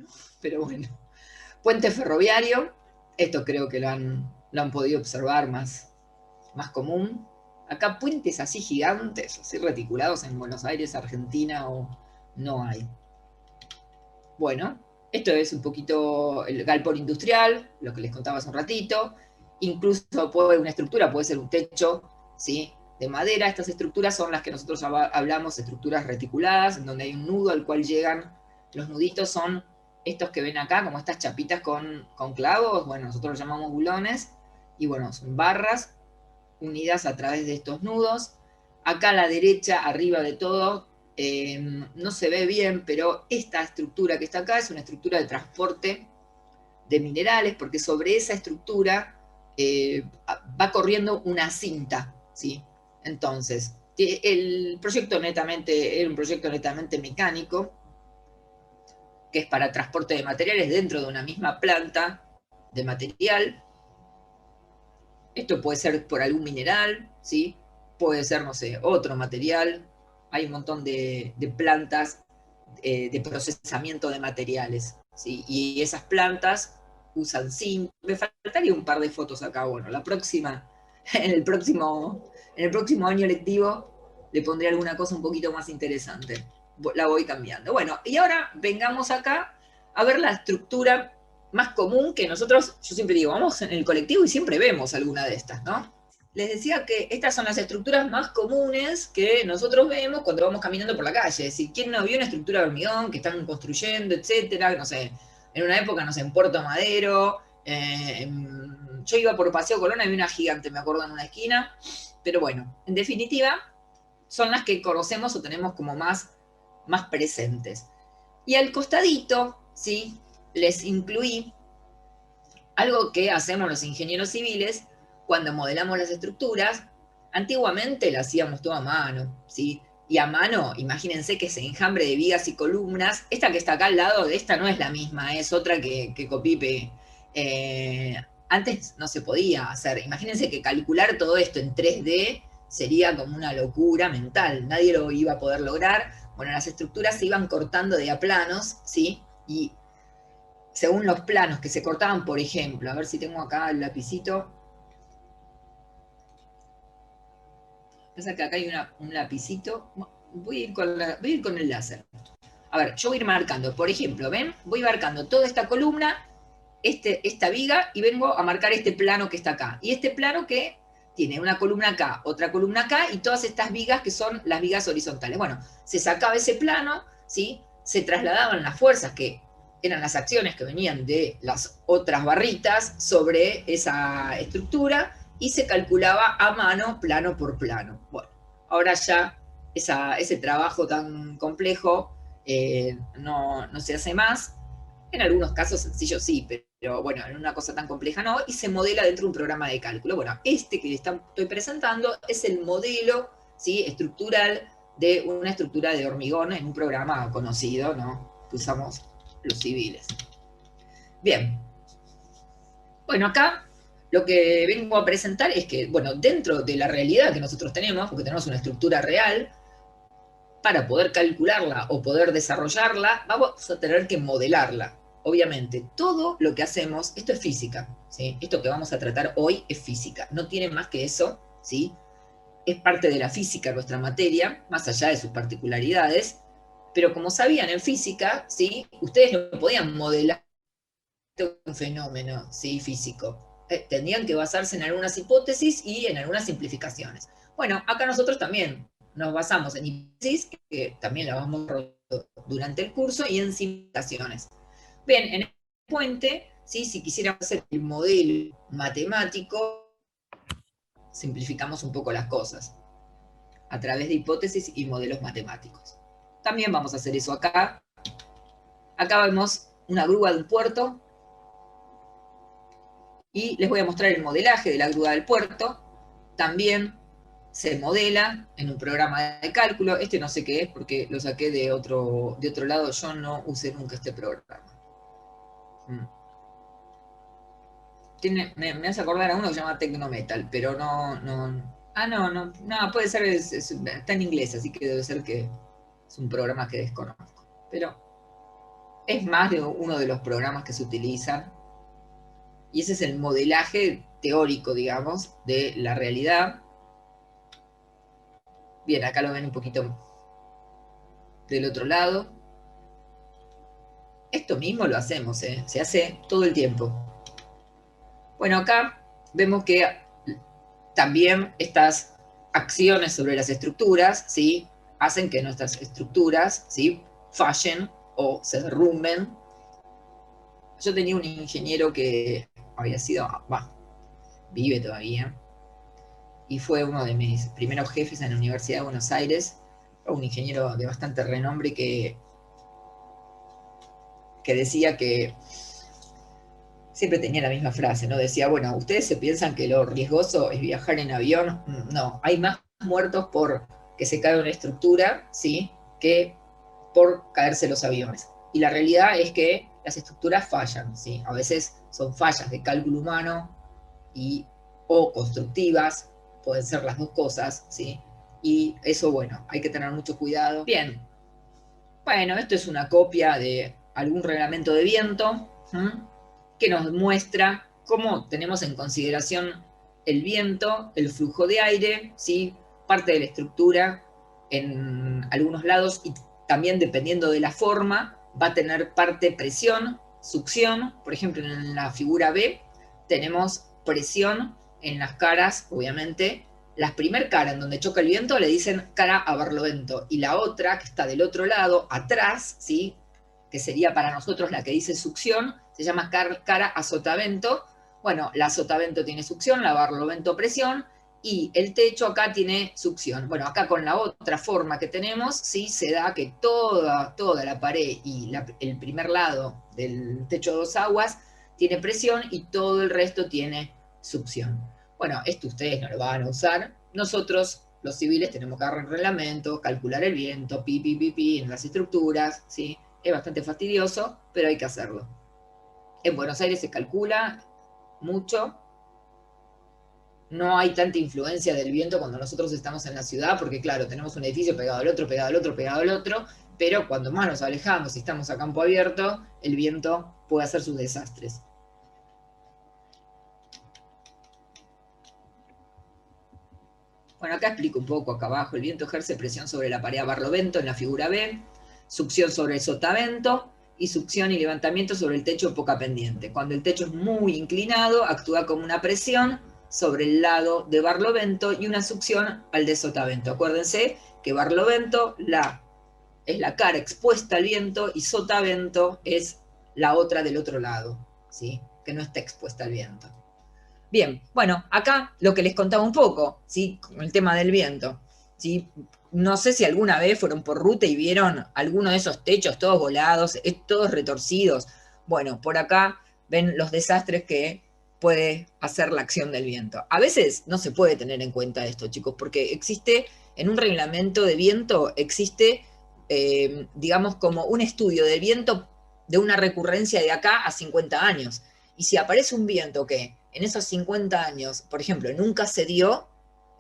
¿no? Pero bueno. Puente ferroviario, esto creo que lo han podido observar más común. Acá puentes así gigantes, así reticulados en Buenos Aires, Argentina, o no hay. Bueno, esto es un poquito el galpón industrial, lo que les contaba hace un ratito. Incluso una estructura puede ser un techo, ¿sí? De madera. Estas estructuras son las que nosotros hablamos, estructuras reticuladas, en donde hay un nudo al cual llegan. Los nuditos son estos que ven acá, como estas chapitas con clavos. Bueno, nosotros los llamamos bulones. Y bueno, son barras unidas a través de estos nudos. Acá a la derecha, arriba de todo, no se ve bien, pero esta estructura que está acá es una estructura de transporte de minerales, porque sobre esa estructura va corriendo una cinta, ¿sí? Entonces, el proyecto era un proyecto netamente mecánico, que es para transporte de materiales dentro de una misma planta de material. Esto puede ser por algún mineral, ¿sí? Puede ser, no sé, otro material. Hay un montón de plantas de procesamiento de materiales, ¿sí? Y esas plantas usan zinc. Me faltaría un par de fotos acá. Bueno, la próxima, en el próximo año lectivo, le pondré alguna cosa un poquito más interesante. La voy cambiando. Bueno, y ahora vengamos acá a ver la estructura más común que nosotros, yo siempre digo, vamos en el colectivo y siempre vemos alguna de estas, ¿no? Les decía que estas son las estructuras más comunes que nosotros vemos cuando vamos caminando por la calle. Es decir, ¿quién no vio una estructura de hormigón que están construyendo, etcétera? No sé, en una época, no sé, en Puerto Madero, yo iba por Paseo Colón y había una gigante, me acuerdo, en una esquina. Pero bueno, en definitiva, son las que conocemos o tenemos como más presentes. Y al costadito, ¿sí? Les incluí algo que hacemos los ingenieros civiles cuando modelamos las estructuras. Antiguamente la hacíamos todo a mano, ¿sí? Y a mano, imagínense que ese enjambre de vigas y columnas, esta que está acá al lado de esta no es la misma, es otra que copié y pegué. Antes no se podía hacer. Imagínense que calcular todo esto en 3D sería como una locura mental, nadie lo iba a poder lograr. Bueno, las estructuras se iban cortando de a planos, ¿sí? Y según los planos que se cortaban, por ejemplo, a ver si tengo acá el lapicito. Pasa que acá hay un lapicito. Voy a ir con el láser. A ver, yo voy a ir marcando, por ejemplo, ¿ven? Voy marcando toda esta columna, esta viga, y vengo a marcar este plano que está acá. Y este plano que tiene una columna acá, otra columna acá, y todas estas vigas que son las vigas horizontales. Bueno, se sacaba ese plano, ¿sí? Se trasladaban las fuerzas que eran las acciones que venían de las otras barritas sobre esa estructura y se calculaba a mano plano por plano. Bueno, ahora ya ese trabajo tan complejo no se hace más. En algunos casos sencillos sí, pero bueno, en una cosa tan compleja no, y se modela dentro de un programa de cálculo. Bueno, este que estoy presentando es el modelo, ¿sí? Estructural de una estructura de hormigón en un programa conocido, ¿no? Que usamos los civiles. Bien. Bueno, acá lo que vengo a presentar es que, bueno, dentro de la realidad que nosotros tenemos, porque tenemos una estructura real, para poder calcularla o poder desarrollarla, vamos a tener que modelarla. Obviamente, todo lo que hacemos, esto es física, ¿sí? Esto que vamos a tratar hoy es física, no tiene más que eso, ¿sí? Es parte de la física nuestra materia, más allá de sus particularidades, pero como sabían en física, ¿sí? Ustedes no podían modelar un fenómeno, ¿sí? Físico. Tendrían que basarse en algunas hipótesis y en algunas simplificaciones. Bueno, acá nosotros también nos basamos en hipótesis, que también la vamos durante el curso, y en simplificaciones. Bien, en el puente, ¿sí? Si quisiéramos hacer el modelo matemático, simplificamos un poco las cosas a través de hipótesis y modelos matemáticos. También vamos a hacer eso acá. Acá vemos una grúa de un puerto, y les voy a mostrar el modelaje de la grúa del puerto. También se modela en un programa de cálculo. Este no sé qué es porque lo saqué de otro lado. Yo no usé nunca este programa. Me hace acordar a uno que se llama Tecnometal, pero no, puede ser, está en inglés, así que debe ser que es un programa que desconozco. Pero Es más de uno de los programas que se utilizan. Y ese es el modelaje teórico, digamos, de la realidad. Bien, acá lo ven un poquito del otro lado. Esto mismo lo hacemos, ¿eh? Se hace todo el tiempo. Bueno, acá vemos que también estas acciones sobre las estructuras, ¿sí?, hacen que nuestras estructuras, ¿sí?, fallen o se derrumben. Yo tenía un ingeniero que había sido, vive todavía, y fue uno de mis primeros jefes en la Universidad de Buenos Aires, un ingeniero de bastante renombre que decía que siempre tenía la misma frase, ¿no? Decía, bueno, ¿ustedes se piensan que lo riesgoso es viajar en avión? No, hay más muertos por que se cae una estructura, ¿sí?, que por caerse los aviones. Y la realidad es que las estructuras fallan, ¿sí? A veces son fallas de cálculo humano o constructivas, pueden ser las dos cosas, ¿sí? Y eso, bueno, hay que tener mucho cuidado. Bien, bueno, esto es una copia de algún reglamento de viento, ¿sí?, que nos muestra cómo tenemos en consideración el viento, el flujo de aire, ¿sí?, parte de la estructura en algunos lados, y también dependiendo de la forma va a tener parte presión, succión. Por ejemplo, en la figura B tenemos presión en las caras, obviamente. La primer cara en donde choca el viento le dicen cara a barlovento, y la otra, que está del otro lado, atrás, ¿sí?, que sería para nosotros la que dice succión, se llama cara a sotavento. Bueno, la sotavento tiene succión, la barlovento presión, y el techo acá tiene succión. Bueno, acá con la otra forma que tenemos, ¿sí?, se da que toda la pared y el primer lado del techo de dos aguas tiene presión y todo el resto tiene succión. Bueno, esto ustedes no lo van a usar. Nosotros, los civiles, tenemos que agarrar reglamentos, calcular el viento, en las estructuras, ¿sí? Es bastante fastidioso, pero hay que hacerlo. En Buenos Aires se calcula mucho. No hay tanta influencia del viento cuando nosotros estamos en la ciudad, porque claro, tenemos un edificio pegado al otro, pegado al otro, pegado al otro, pero cuando más nos alejamos y estamos a campo abierto, el viento puede hacer sus desastres. Bueno, acá explico un poco, acá abajo, el viento ejerce presión sobre la pared a barlovento en la figura B, succión sobre el sotavento y succión y levantamiento sobre el techo poca pendiente. Cuando el techo es muy inclinado, actúa como una presión sobre el lado de barlovento y una succión al de sotavento. Acuérdense que barlovento es la cara expuesta al viento y sotavento es la otra del otro lado, ¿sí?, que no está expuesta al viento. Bien, bueno, acá lo que les contaba un poco, ¿sí?, con el tema del viento, ¿sí? No sé si alguna vez fueron por ruta y vieron alguno de esos techos todos volados, todos retorcidos. Bueno, por acá ven los desastres que puede hacer la acción del viento. A veces no se puede tener en cuenta esto, chicos, porque existe, en un reglamento de viento, existe, digamos, como un estudio del viento de una recurrencia de acá a 50 años. Y si aparece un viento que en esos 50 años, por ejemplo, nunca se dio,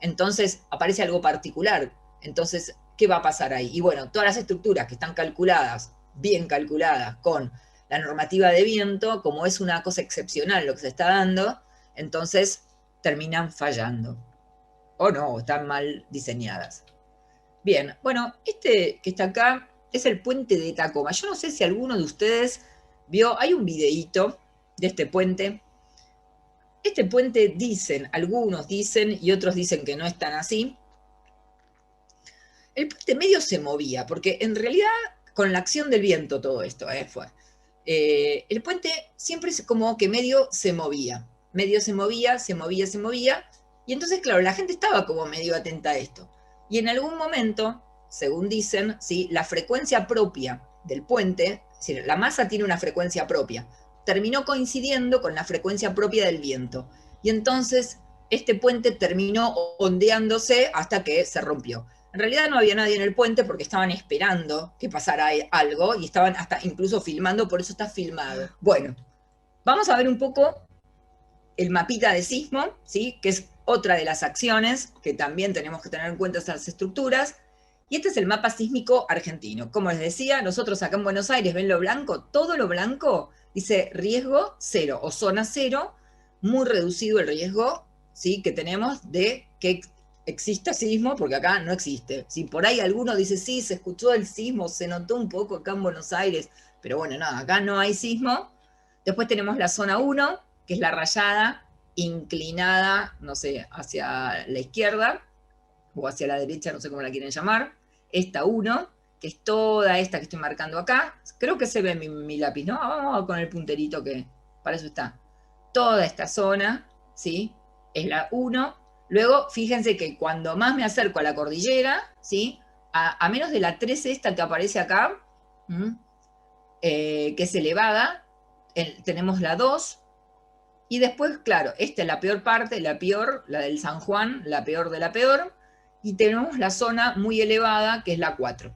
entonces aparece algo particular. Entonces, ¿qué va a pasar ahí? Y bueno, todas las estructuras que están calculadas, bien calculadas, con la normativa de viento, como es una cosa excepcional lo que se está dando, entonces terminan fallando. O no, están mal diseñadas. Bien, bueno, este que está acá es el puente de Tacoma. Yo no sé si alguno de ustedes vio, hay un videíto de este puente. Este puente dicen, algunos dicen y otros dicen que no es tan así. El puente medio se movía, porque en realidad con la acción del viento todo esto fue. El puente siempre como que medio se movía. Medio se movía, se movía, se movía. Y entonces, claro, la gente estaba como medio atenta a esto. Y en algún momento, según dicen, ¿sí?, la frecuencia propia del puente, es decir, la masa tiene una frecuencia propia, terminó coincidiendo con la frecuencia propia del viento. Y entonces este puente terminó ondeándose hasta que se rompió. En realidad no había nadie en el puente porque estaban esperando que pasara algo y estaban hasta incluso filmando, por eso está filmado. Bueno, vamos a ver un poco el mapita de sismo, ¿sí?, que es otra de las acciones que también tenemos que tener en cuenta estas estructuras. Y este es el mapa sísmico argentino. Como les decía, nosotros acá en Buenos Aires, ¿ven lo blanco? Todo lo blanco dice riesgo cero o zona cero, muy reducido el riesgo, ¿sí?, que tenemos de que exista sismo, porque acá no existe. Si por ahí alguno dice, sí, se escuchó el sismo, se notó un poco acá en Buenos Aires, pero bueno, nada, acá no hay sismo. Después tenemos la zona 1, que es la rayada inclinada, no sé, hacia la izquierda o hacia la derecha, no sé cómo la quieren llamar. Esta 1, que es toda esta que estoy marcando acá. Creo que se ve mi lápiz, ¿no? Vamos con el punterito que para eso está. Toda esta zona, ¿sí? Es la 1. Luego, fíjense que cuando más me acerco a la cordillera, ¿sí?, a menos de la 3 esta que aparece acá, que es elevada, tenemos la 2, y después, claro, esta es la peor parte, la peor, la del San Juan, la peor de la peor, y tenemos la zona muy elevada, que es la 4.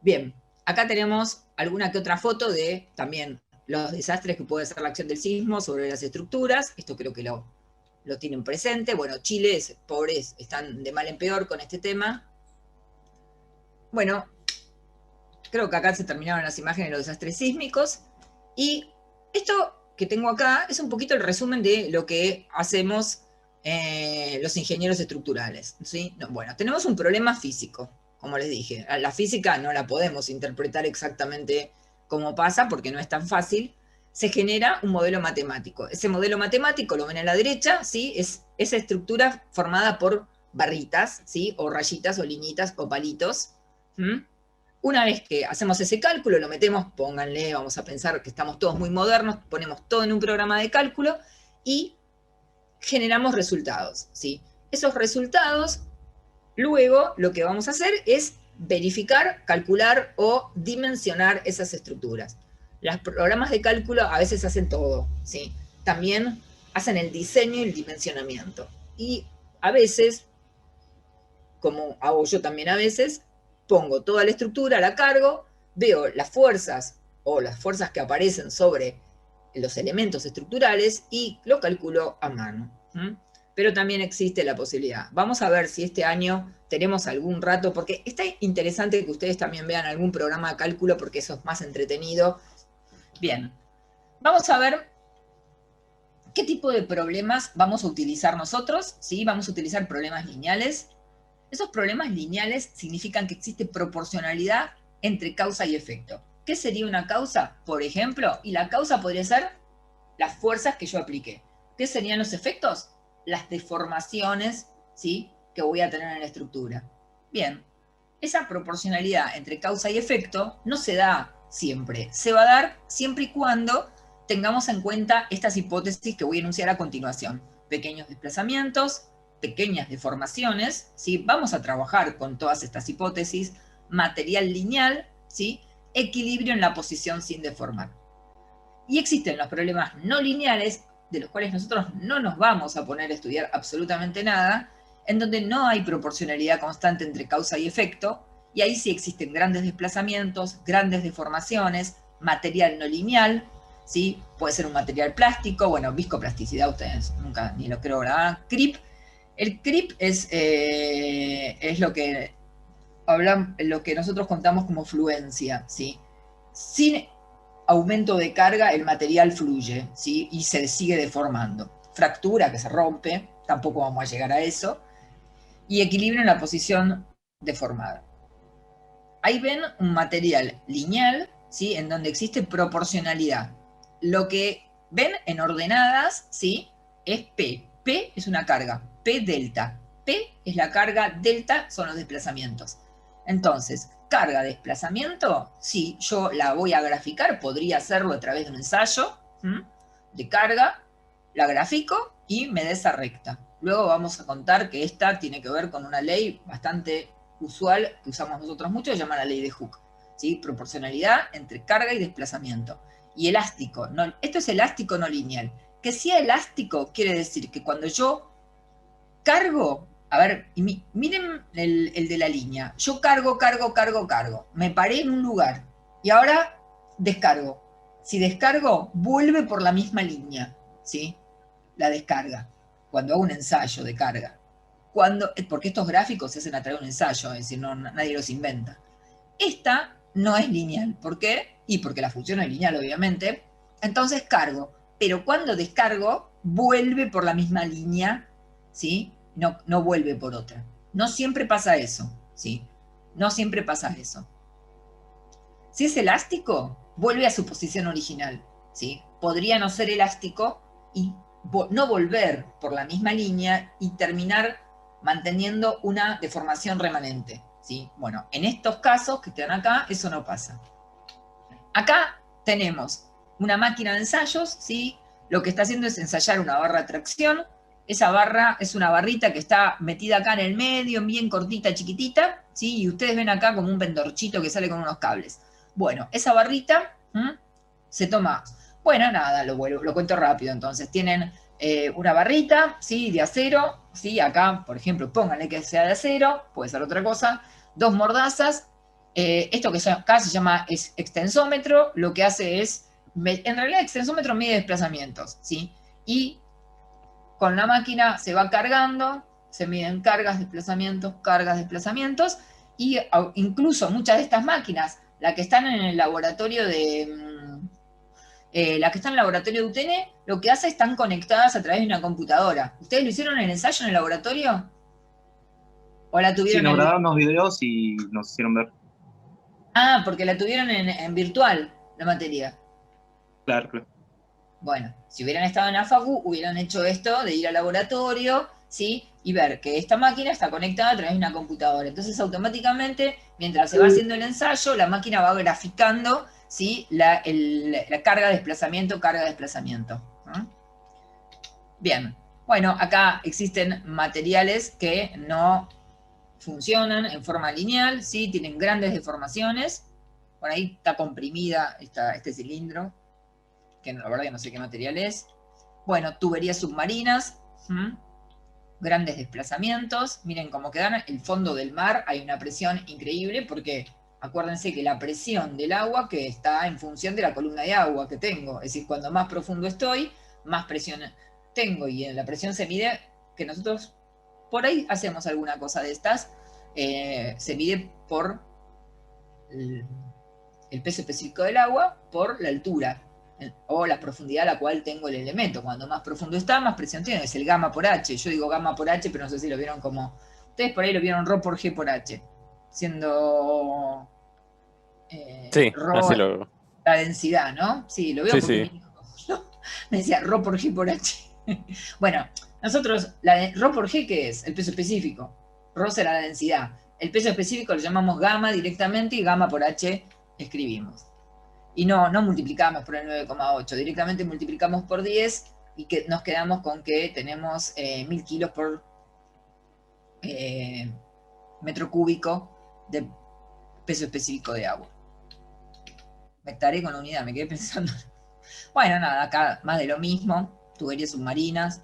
Bien, acá tenemos alguna que otra foto de también los desastres que puede ser la acción del sismo sobre las estructuras. Esto creo que lo tienen presente. Bueno, Chile, pobres, están de mal en peor con este tema. Bueno, creo que acá se terminaron las imágenes de los desastres sísmicos. Y esto que tengo acá es un poquito el resumen de lo que hacemos los ingenieros estructurales, ¿sí? No, bueno, tenemos un problema físico, como les dije. La física no la podemos interpretar exactamente como pasa, porque no es tan fácil. Se genera un modelo matemático. Ese modelo matemático, lo ven a la derecha, ¿sí?, es esa estructura formada por barritas, ¿sí?, o rayitas, o liñitas, o palitos. Una vez que hacemos ese cálculo, lo metemos, pónganle, vamos a pensar que estamos todos muy modernos, ponemos todo en un programa de cálculo y generamos resultados, ¿sí? Esos resultados, luego lo que vamos a hacer es verificar, calcular o dimensionar esas estructuras. Los programas de cálculo a veces hacen todo, ¿sí? También hacen el diseño y el dimensionamiento. Y a veces, como hago yo también a veces, pongo toda la estructura, la cargo, veo las fuerzas o las fuerzas que aparecen sobre los elementos estructurales y lo calculo a mano. Pero también existe la posibilidad. Vamos a ver si este año tenemos algún rato, porque está interesante que ustedes también vean algún programa de cálculo, porque eso es más entretenido. Bien, vamos a ver qué tipo de problemas vamos a utilizar nosotros. ¿Sí? Vamos a utilizar problemas lineales. Esos problemas lineales significan que existe proporcionalidad entre causa y efecto. ¿Qué sería una causa? Por ejemplo, y la causa podría ser las fuerzas que yo apliqué. ¿Qué serían los efectos? Las deformaciones, ¿sí?, que voy a tener en la estructura. Bien, esa proporcionalidad entre causa y efecto no se da siempre. Se va a dar siempre y cuando tengamos en cuenta estas hipótesis que voy a enunciar a continuación. Pequeños desplazamientos, pequeñas deformaciones, ¿sí? Vamos a trabajar con todas estas hipótesis, material lineal, ¿sí?, equilibrio en la posición sin deformar. Y existen los problemas no lineales, de los cuales nosotros no nos vamos a poner a estudiar absolutamente nada, en donde no hay proporcionalidad constante entre causa y efecto, y ahí sí existen grandes desplazamientos, grandes deformaciones, material no lineal, ¿sí? Puede ser un material plástico, bueno, viscoplasticidad, ustedes nunca ni lo creo, ¿verdad? CRIP. El CRIP es lo que lo que nosotros contamos como fluencia, ¿sí? Sin aumento de carga, el material fluye, ¿sí?, y se sigue deformando. Fractura, que se rompe, tampoco vamos a llegar a eso. Y equilibrio en la posición deformada. Ahí ven un material lineal, ¿sí?, en donde existe proporcionalidad. Lo que ven en ordenadas, ¿sí?, es P. P es una carga, P delta. P es la carga, delta son los desplazamientos. Entonces, carga, desplazamiento, sí, yo la voy a graficar, podría hacerlo a través de un ensayo de carga, la grafico y me da esa recta. Luego vamos a contar que esta tiene que ver con una ley bastante usual que usamos nosotros mucho, se llama la ley de Hooke, ¿sí? Proporcionalidad entre carga y desplazamiento. Y elástico, no, esto es elástico no lineal. Que sea elástico quiere decir que cuando yo cargo, a ver, miren el de la línea, yo cargo, me paré en un lugar y ahora descargo. Si descargo, vuelve por la misma línea, ¿sí?, la descarga, cuando hago un ensayo de carga. porque estos gráficos se hacen a través de un ensayo, es decir, nadie los inventa. Esta no es lineal. ¿Por qué? Y porque la función es lineal, obviamente. Entonces cargo. Pero cuando descargo, vuelve por la misma línea, ¿sí? No vuelve por otra. No siempre pasa eso, ¿sí? No siempre pasa eso. Si es elástico, vuelve a su posición original, ¿sí? Podría no ser elástico y no volver por la misma línea y terminar manteniendo una deformación remanente, ¿sí? Bueno, en estos casos que están acá, eso no pasa. Acá tenemos una máquina de ensayos, ¿sí? Lo que está haciendo es ensayar una barra de tracción. Esa barra es una barrita que está metida acá en el medio, bien cortita, chiquitita, ¿sí? Y ustedes ven acá como un pendorchito que sale con unos cables. Bueno, esa barrita se toma. Bueno, nada, lo cuento rápido. Entonces, tienen una barrita, ¿sí? De acero, ¿sí? Acá, por ejemplo, pónganle que sea de acero, puede ser otra cosa. 2 mordazas. Esto que acá se llama extensómetro, lo que hace es, en realidad extensómetro mide desplazamientos, ¿sí? Y con la máquina se va cargando, se miden cargas, desplazamientos, y incluso muchas de estas máquinas, las que están en el laboratorio de UTN, lo que hace están conectadas a través de una computadora. ¿Ustedes lo hicieron en el ensayo en el laboratorio? ¿O la Sí, tuvieron nos en grabaron unos videos y nos hicieron ver. Ah, porque la tuvieron en virtual, la materia. Claro, claro. Bueno, si hubieran estado en la facu, hubieran hecho esto de ir al laboratorio, ¿sí? Y ver que esta máquina está conectada a través de una computadora. Entonces, automáticamente, mientras se va haciendo el ensayo, la máquina va graficando, ¿sí? La carga, desplazamiento, ¿no? Bien. Bueno, acá existen materiales que no funcionan en forma lineal, ¿sí? Tienen grandes deformaciones. Por ahí está comprimida este cilindro, que la verdad que no sé qué material es. Bueno, tuberías submarinas, grandes desplazamientos. Miren cómo quedan. El fondo del mar, hay una presión increíble porque acuérdense que la presión del agua que está en función de la columna de agua que tengo. Es decir, cuando más profundo estoy, más presión tengo. Y en la presión se mide, que nosotros por ahí hacemos alguna cosa de estas, se mide por el peso específico del agua por la altura o la profundidad a la cual tengo el elemento. Cuando más profundo está, más presión tiene. Es el gamma por H. Yo digo gamma por H, pero no sé si lo vieron como... Ustedes por ahí lo vieron ρ por G por H. Siendo Sí, ρ así lo. la densidad, ¿no? Sí, lo veo Sí, porque sí. mi hijo me decía ρ por G por H. Bueno, nosotros, ρ por G, ¿qué es? El peso específico. Ρ será la densidad. El peso específico lo llamamos gamma directamente y gamma por H escribimos. Y no multiplicamos por el 9,8, directamente multiplicamos por 10 y que nos quedamos con que tenemos 1000 kilos por metro cúbico de peso específico de agua. Me estaré con la unidad, me quedé pensando. Bueno, nada, acá más de lo mismo, tuberías submarinas.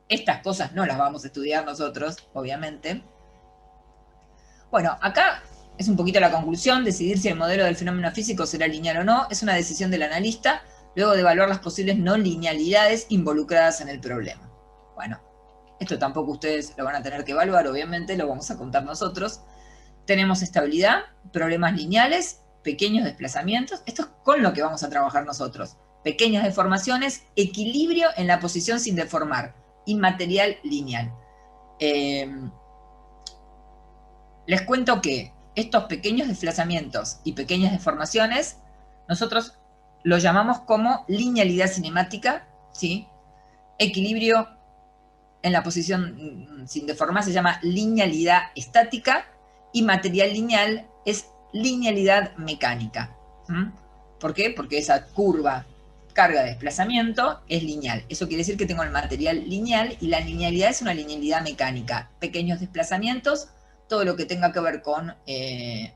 Estas cosas no las vamos a estudiar nosotros, obviamente. Bueno, acá es un poquito la conclusión. Decidir si el modelo del fenómeno físico será lineal o no es una decisión del analista luego de evaluar las posibles no linealidades involucradas en el problema. Bueno, esto tampoco ustedes lo van a tener que evaluar, obviamente, lo vamos a contar nosotros. Tenemos estabilidad, problemas lineales, pequeños desplazamientos. Esto es con lo que vamos a trabajar nosotros. Pequeñas deformaciones, equilibrio en la posición sin deformar y material lineal. Les cuento que estos pequeños desplazamientos y pequeñas deformaciones, nosotros los llamamos como linealidad cinemática, ¿sí? Equilibrio en la posición sin deformar se llama linealidad estática y material lineal es linealidad mecánica. ¿Por qué? Porque esa curva carga-desplazamiento es lineal. Eso quiere decir que tengo el material lineal y la linealidad es una linealidad mecánica. Pequeños desplazamientos, todo lo que tenga que ver con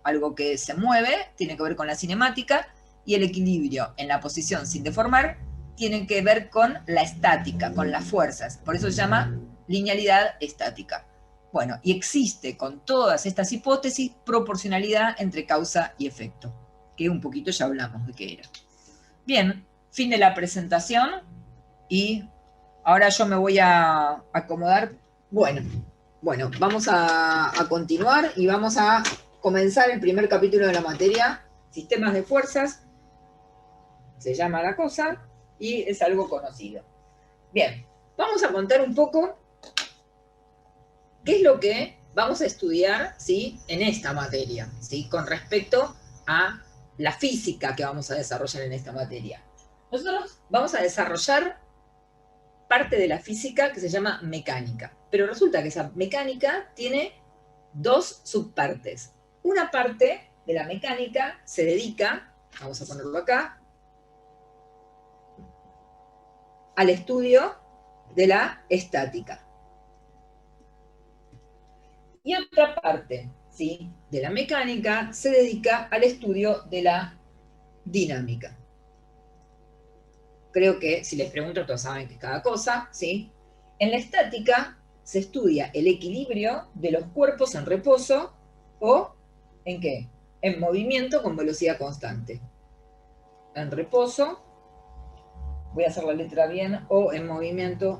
algo que se mueve, tiene que ver con la cinemática, y el equilibrio en la posición sin deformar tiene que ver con la estática, con las fuerzas. Por eso se llama linealidad estática. Bueno, y existe con todas estas hipótesis proporcionalidad entre causa y efecto, que un poquito ya hablamos de qué era. Bien, fin de la presentación y Ahora yo me voy a acomodar. Bueno, vamos a continuar y vamos a comenzar el primer capítulo de la materia, sistemas de fuerzas. Se llama la cosa y es algo conocido. Bien, vamos a contar un poco qué es lo que vamos a estudiar, ¿sí?, en esta materia, ¿sí?, con respecto a la física que vamos a desarrollar en esta materia. Nosotros vamos a desarrollar parte de la física que se llama mecánica, pero resulta que esa mecánica tiene dos subpartes. Una parte de la mecánica se dedica, vamos a ponerlo acá, al estudio de la estática. Y otra parte, ¿sí?, de la mecánica se dedica al estudio de la dinámica. Creo que si les pregunto, todos saben que es cada cosa, ¿sí? En la estática se estudia el equilibrio de los cuerpos en reposo o, ¿en qué? En movimiento con velocidad constante. En reposo, voy a hacer la letra bien, o en movimiento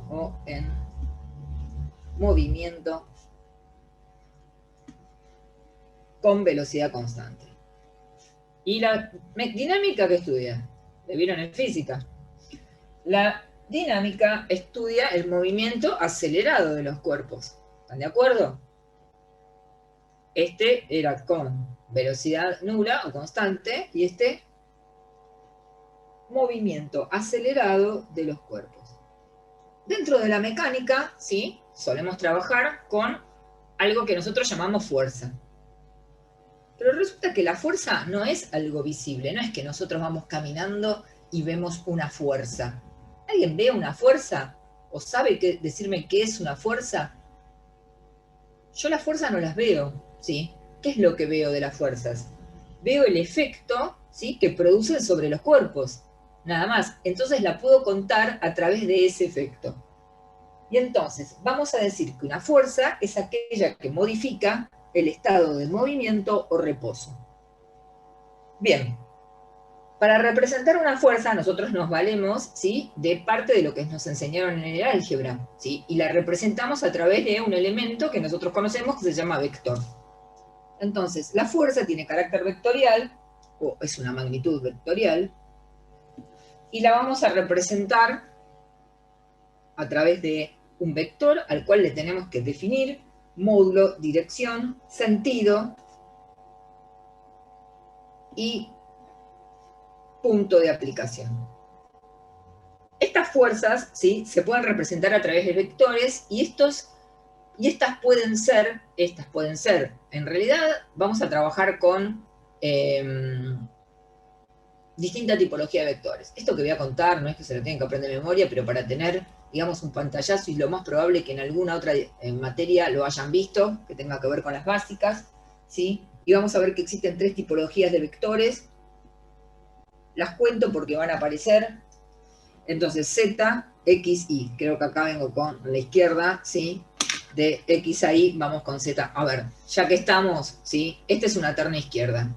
con velocidad constante. ¿Y la dinámica qué estudia? ¿Le vieron en física? La dinámica estudia el movimiento acelerado de los cuerpos. ¿Están de acuerdo? Este era con velocidad nula o constante y este movimiento acelerado de los cuerpos. Dentro de la mecánica, sí, solemos trabajar con algo que nosotros llamamos fuerza. Pero resulta que la fuerza no es algo visible, no es que nosotros vamos caminando y vemos una fuerza. ¿Alguien ve una fuerza? ¿O sabe decirme qué es una fuerza? Yo las fuerzas no las veo, ¿sí? ¿Qué es lo que veo de las fuerzas? Veo el efecto, ¿sí?, que producen sobre los cuerpos, nada más. Entonces la puedo contar a través de ese efecto. Y entonces vamos a decir que una fuerza es aquella que modifica el estado de movimiento o reposo. Bien. Para representar una fuerza, nosotros nos valemos, ¿sí?, de parte de lo que nos enseñaron en el álgebra, ¿sí?, y la representamos a través de un elemento que nosotros conocemos que se llama vector. Entonces, la fuerza tiene carácter vectorial, o es una magnitud vectorial, y la vamos a representar a través de un vector al cual le tenemos que definir módulo, dirección, sentido y punto de aplicación. Estas fuerzas, ¿sí?, se pueden representar a través de vectores y estas pueden ser, en realidad vamos a trabajar con distinta tipología de vectores. Esto que voy a contar no es que se lo tengan que aprender de memoria, pero para tener, digamos, un pantallazo, y lo más probable que en alguna otra materia lo hayan visto, que tenga que ver con las básicas, ¿sí? Y vamos a ver que existen tres tipologías de vectores. Las cuento porque van a aparecer. Entonces, Z, X, Y. Creo que acá vengo con la izquierda, ¿sí? De X a Y, vamos con Z. A ver, ya que estamos, ¿sí? Esta es una terna izquierda.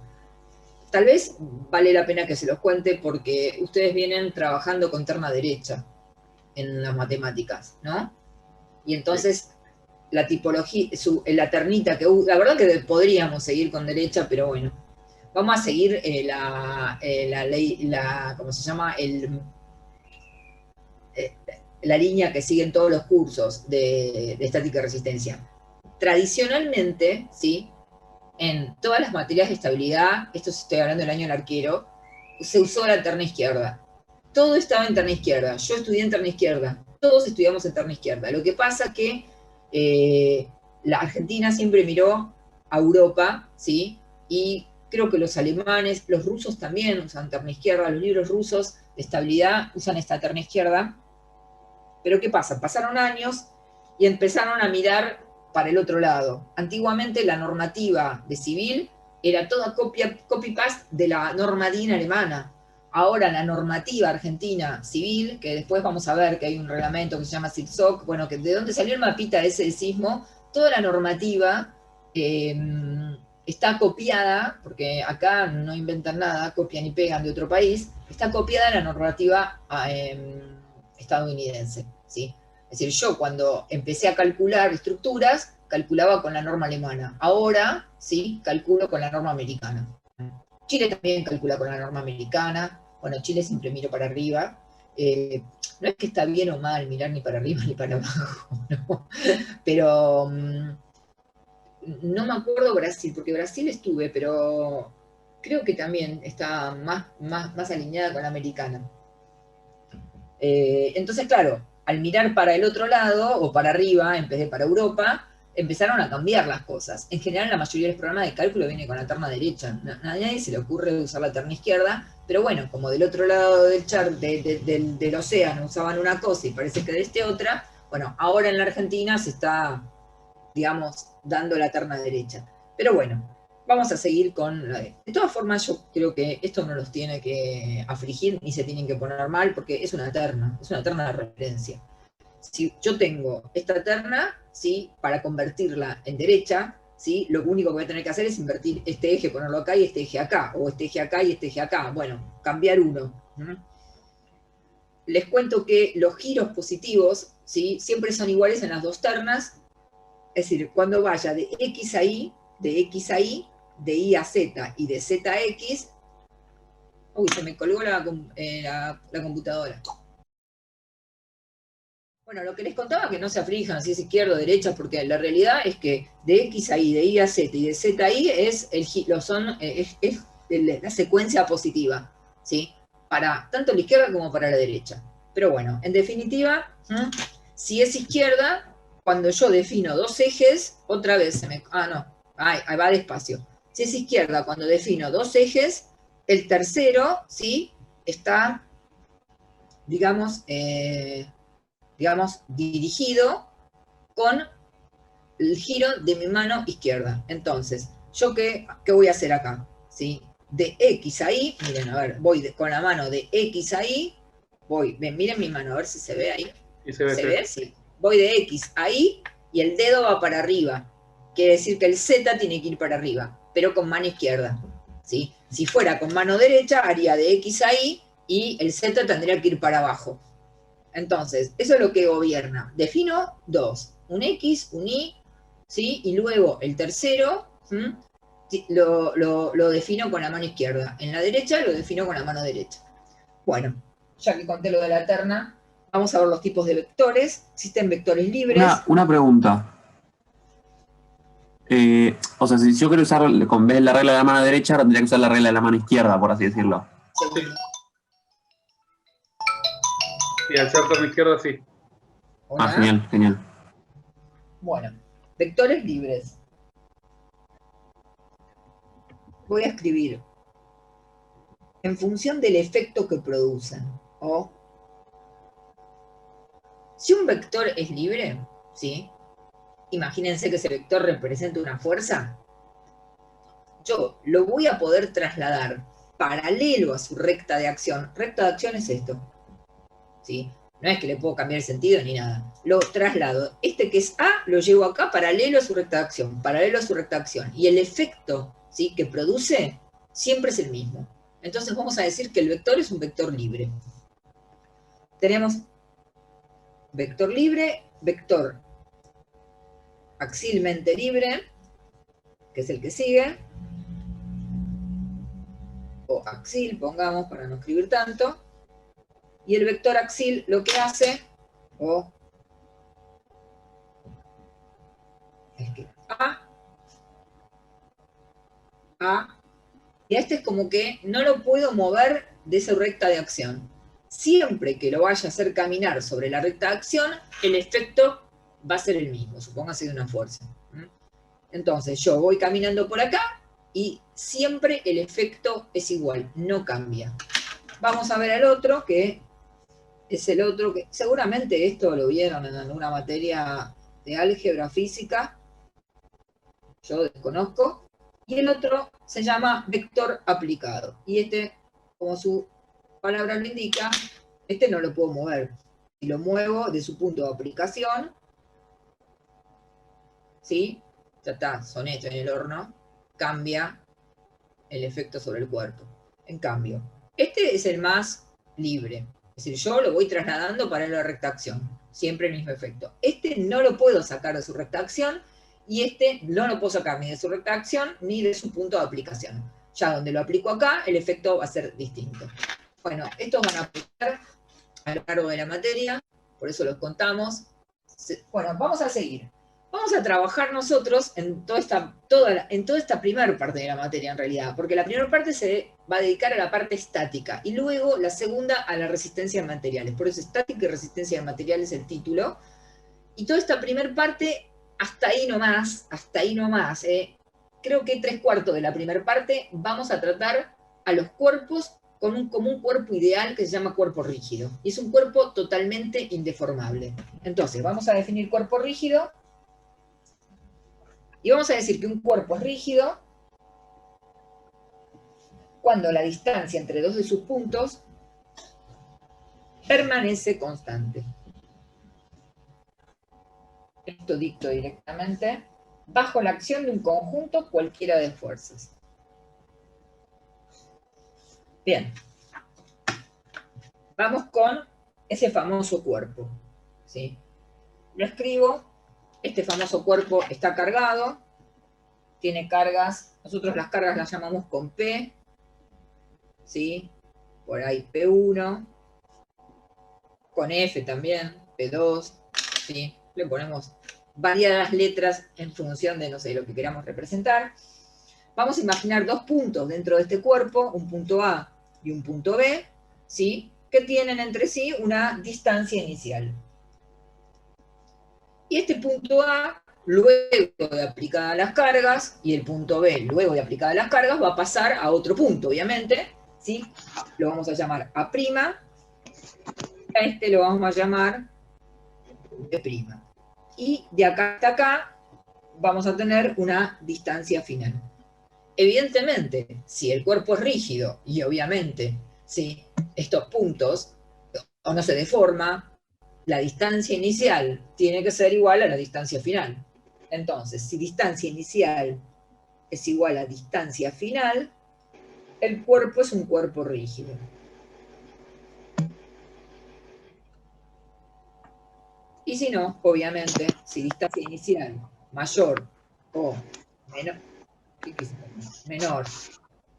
Tal vez vale la pena que se los cuente porque ustedes vienen trabajando con terna derecha en las matemáticas, ¿no? Y entonces, la tipología, la ternita que la verdad que podríamos seguir con derecha, pero bueno. Vamos a seguir la ley, ¿cómo se llama? La línea que siguen todos los cursos de estática y resistencia. Tradicionalmente, ¿sí?, en todas las materias de estabilidad, esto estoy hablando del año del arquero, se usó la terna izquierda. Todo estaba en terna izquierda. Yo estudié en terna izquierda. Todos estudiamos en terna izquierda. Lo que pasa es que la Argentina siempre miró a Europa, ¿sí? Y creo que los alemanes, los rusos también usan terna izquierda. Los libros rusos de estabilidad usan esta terna izquierda. Pero ¿qué pasa? Pasaron años y empezaron a mirar para el otro lado. Antiguamente la normativa de civil era toda copy-paste de la norma DIN alemana. Ahora la normativa argentina civil, que después vamos a ver que hay un reglamento que se llama CIRSOC, bueno, que de dónde salió el mapita ese de sismo, toda la normativa está copiada, porque acá no inventan nada, copian y pegan de otro país, está copiada la normativa estadounidense. ¿sí? Es decir, yo cuando empecé a calcular estructuras, calculaba con la norma alemana. Ahora, ¿sí? Calculo con la norma americana. Chile también calcula con la norma americana. Bueno, Chile siempre miro para arriba. No es que está bien o mal mirar ni para arriba ni para abajo, ¿no? Pero no me acuerdo Brasil, porque Brasil estuve, pero creo que también está más alineada con la americana. Entonces, claro, al mirar para el otro lado, o para arriba, en vez de para Europa, empezaron a cambiar las cosas. En general, la mayoría de los programas de cálculo viene con la terna derecha. A nadie se le ocurre usar la terna izquierda, pero bueno, como del otro lado del del océano usaban una cosa y parece que de este otra, bueno, ahora en la Argentina se está, digamos, dando la terna derecha. Pero bueno, vamos a seguir con... De todas formas, yo creo que esto no los tiene que afligir ni se tienen que poner mal, porque es una terna de referencia. Si yo tengo esta terna, ¿sí? Para convertirla en derecha, ¿sí? Lo único que voy a tener que hacer es invertir este eje, ponerlo acá y este eje acá, o este eje acá y este eje acá. Bueno, cambiar uno. Les cuento que los giros positivos, ¿sí? Siempre son iguales en las dos ternas. Es decir, cuando vaya de X a Y, de X a Y, de Y a Z y de Z a X... Uy, se me colgó la computadora. Bueno, lo que les contaba, que no se aflijan si es izquierda o derecha, porque la realidad es que de X a Y, de Y a Z y de Z a Y es la secuencia positiva, ¿sí? Para tanto la izquierda como para la derecha. Pero bueno, en definitiva, si es izquierda, cuando yo defino dos ejes, otra vez se me... Ah, no, ahí va despacio. Si es izquierda, cuando defino dos ejes, el tercero, ¿sí? Está, digamos, dirigido con el giro de mi mano izquierda. Entonces, ¿yo qué voy a hacer acá? ¿Sí? De X a Y, miren, a ver, voy con la mano de X a Y, miren mi mano, a ver si se ve ahí. Y se ve. ¿Se ve? Sí. Voy de X a Y y el dedo va para arriba. Quiere decir que el Z tiene que ir para arriba, pero con mano izquierda. ¿Sí? Si fuera con mano derecha, haría de X a Y y el Z tendría que ir para abajo. Entonces, eso es lo que gobierna. Defino dos, un X, un Y, ¿sí? Y luego el tercero lo defino con la mano izquierda. En la derecha lo defino con la mano derecha. Bueno, ya que conté lo de la terna, vamos a ver los tipos de vectores. Existen vectores libres. Una pregunta. O sea, si yo quiero usar con vez de la regla de la mano derecha, tendría que usar la regla de la mano izquierda, por así decirlo. Sí. Y al ser con la izquierda, sí. Hola. Genial, genial. Bueno, vectores libres. Voy a escribir en función del efecto que producen. O si un vector es libre, ¿sí? Imagínense que ese vector representa una fuerza. Yo lo voy a poder trasladar paralelo a su recta de acción. Recta de acción es esto, ¿sí? No es que le puedo cambiar el sentido ni nada. Lo traslado. Este que es A, lo llevo acá paralelo a su recta de acción. Paralelo a su recta de acción. Y el efecto, ¿sí?, que produce siempre es el mismo. Entonces vamos a decir que el vector es un vector libre. Tenemos vector libre, vector axilmente libre, que es el que sigue. O axil, pongamos, para no escribir tanto. Y el vector axil lo que hace, es que A, y este es como que no lo puedo mover de esa recta de acción. Siempre que lo vaya a hacer caminar sobre la recta de acción, el efecto va a ser el mismo, supóngase de una fuerza. Entonces yo voy caminando por acá y siempre el efecto es igual, no cambia. Vamos a ver al otro, que es el otro que seguramente esto lo vieron en alguna materia de álgebra física, yo desconozco, y el otro se llama vector aplicado. Y este, como su palabra lo indica, este no lo puedo mover. Si lo muevo de su punto de aplicación, ¿sí? Ya está, soneto en el horno, cambia el efecto sobre el cuerpo. En cambio, este es el más libre. Es decir, yo lo voy trasladando para la recta acción. siempre el mismo efecto. Este no lo puedo sacar de su recta acción, y este no lo puedo sacar ni de su recta acción ni de su punto de aplicación. Ya donde lo aplico acá, el efecto va a ser distinto. Bueno, estos van a aplicar a lo largo de la materia, por eso los contamos. Bueno, vamos a seguir. Vamos a trabajar nosotros en toda esta primera parte de la materia, en realidad, porque la primera parte se va a dedicar a la parte estática, y luego la segunda a la resistencia de materiales. Por eso estática y resistencia de materiales es el título. Y toda esta primera parte, hasta ahí nomás, creo que 3/4 de la primera parte vamos a tratar a los cuerpos como un cuerpo ideal que se llama cuerpo rígido. Y es un cuerpo totalmente indeformable. Entonces, vamos a definir cuerpo rígido. Y vamos a decir que un cuerpo es rígido cuando la distancia entre dos de sus puntos permanece constante. Esto dicto directamente, bajo la acción de un conjunto cualquiera de fuerzas. Bien. Vamos con ese famoso cuerpo, ¿sí? Lo escribo. Este famoso cuerpo está cargado, tiene cargas, nosotros las cargas las llamamos con P, ¿sí? Por ahí P1, con F también, P2, ¿sí? Le ponemos variadas letras en función de, no sé, lo que queramos representar. Vamos a imaginar dos puntos dentro de este cuerpo, un punto A y un punto B, ¿sí? Que tienen entre sí una distancia inicial. Y este punto A, luego de aplicadas las cargas, y el punto B, luego de aplicadas las cargas, va a pasar a otro punto, obviamente, ¿sí? Lo vamos a llamar A', a este lo vamos a llamar B'. Y de acá hasta acá vamos a tener una distancia final. Evidentemente, si el cuerpo es rígido, y obviamente, si estos puntos o no se deforma, la distancia inicial tiene que ser igual a la distancia final. Entonces, si distancia inicial es igual a distancia final, el cuerpo es un cuerpo rígido. Y si no, obviamente, si distancia inicial mayor o menor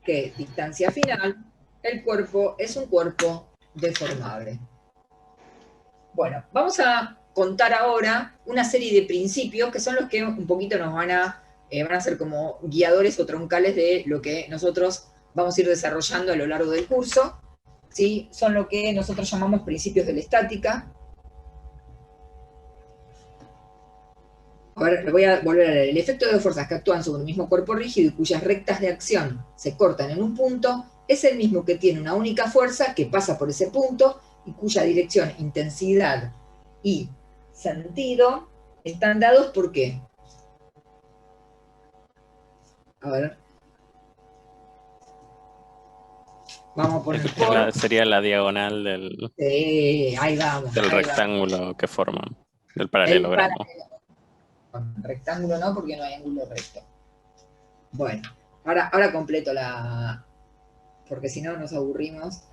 que distancia final, el cuerpo es un cuerpo deformable. Bueno, vamos a contar ahora una serie de principios que son los que un poquito nos van a ser como guiadores o troncales de lo que nosotros vamos a ir desarrollando a lo largo del curso, ¿sí? Son lo que nosotros llamamos principios de la estática. A ver, voy a volver a leer. El efecto de dos fuerzas que actúan sobre un mismo cuerpo rígido y cuyas rectas de acción se cortan en un punto es el mismo que tiene una única fuerza que pasa por ese punto y cuya dirección, intensidad y sentido están dados ¿por qué? A ver. Vamos a poner por... Sería la diagonal del, ahí vamos. del ahí rectángulo vamos. Que forman, del paralelogramo. Rectángulo no, porque no hay ángulo recto. Bueno, ahora completo la... porque si no nos aburrimos.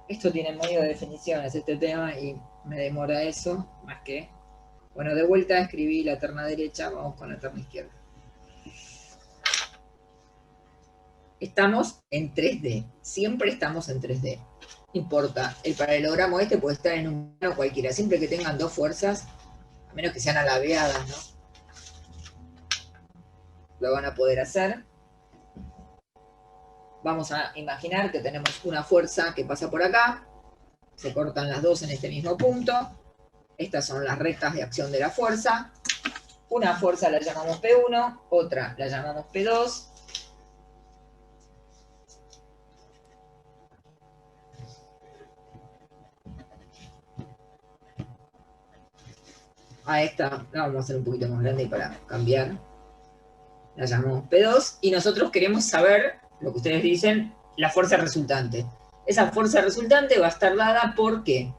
Esto tiene medio de definiciones, este tema, y me demora eso, más que... Bueno, de vuelta escribí la terna derecha, vamos con la terna izquierda. Estamos en 3D, siempre estamos en 3D. No importa, el paralelogramo este puede estar en un plano cualquiera, siempre que tengan dos fuerzas, a menos que sean alabeadas, ¿no? Lo van a poder hacer. Vamos a imaginar que tenemos una fuerza que pasa por acá, se cortan las dos en este mismo punto, estas son las rectas de acción de la fuerza, una fuerza la llamamos P1, otra la llamamos P2, a esta la vamos a hacer un poquito más grande para cambiar, la llamamos P2, y nosotros queremos saber, lo que ustedes dicen, la fuerza resultante. Esa fuerza resultante va a estar dada ¿por qué?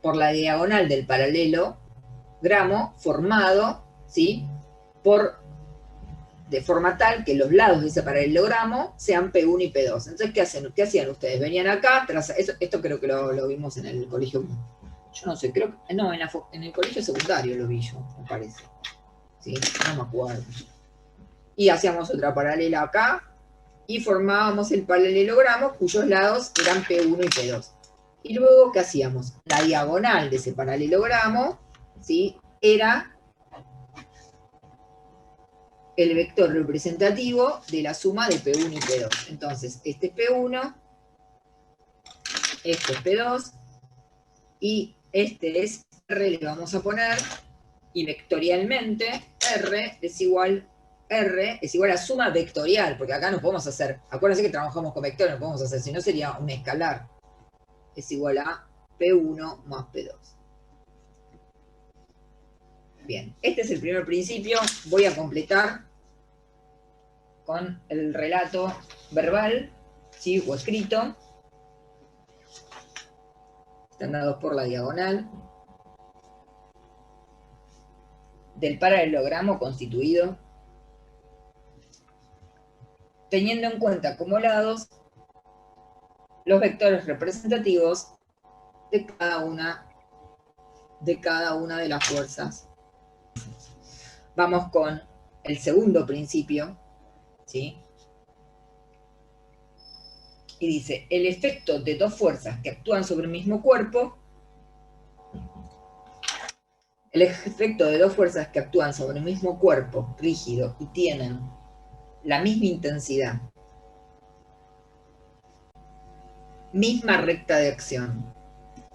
Por la diagonal del paralelogramo formado, ¿sí? De forma tal que los lados de ese paralelogramo sean P1 y P2. Entonces, ¿qué hacían ustedes? Venían acá, esto creo que lo vimos en el colegio Yo no sé, creo que, no, en el colegio secundario lo vi yo, me parece. Sí, no me acuerdo. Y hacíamos otra paralela acá, y formábamos el paralelogramo cuyos lados eran P1 y P2. Y luego, ¿qué hacíamos? La diagonal de ese paralelogramo, ¿sí?, era el vector representativo de la suma de P1 y P2. Entonces, este es P1, este es P2, y este es R, le vamos a poner, y vectorialmente R es igual a suma vectorial, porque acá no podemos hacer, acuérdense que trabajamos con vectores, no podemos hacer, si no sería un escalar, es igual a P1 más P2. Bien, este es el primer principio, voy a completar con el relato verbal, ¿sí?, o escrito, están dados por la diagonal, del paralelogramo constituido, teniendo en cuenta como lados los vectores representativos de cada una de las fuerzas. Vamos con el segundo principio, ¿sí? Y dice, el efecto de dos fuerzas que actúan sobre el mismo cuerpo, rígido y tienen la misma intensidad, misma recta de acción.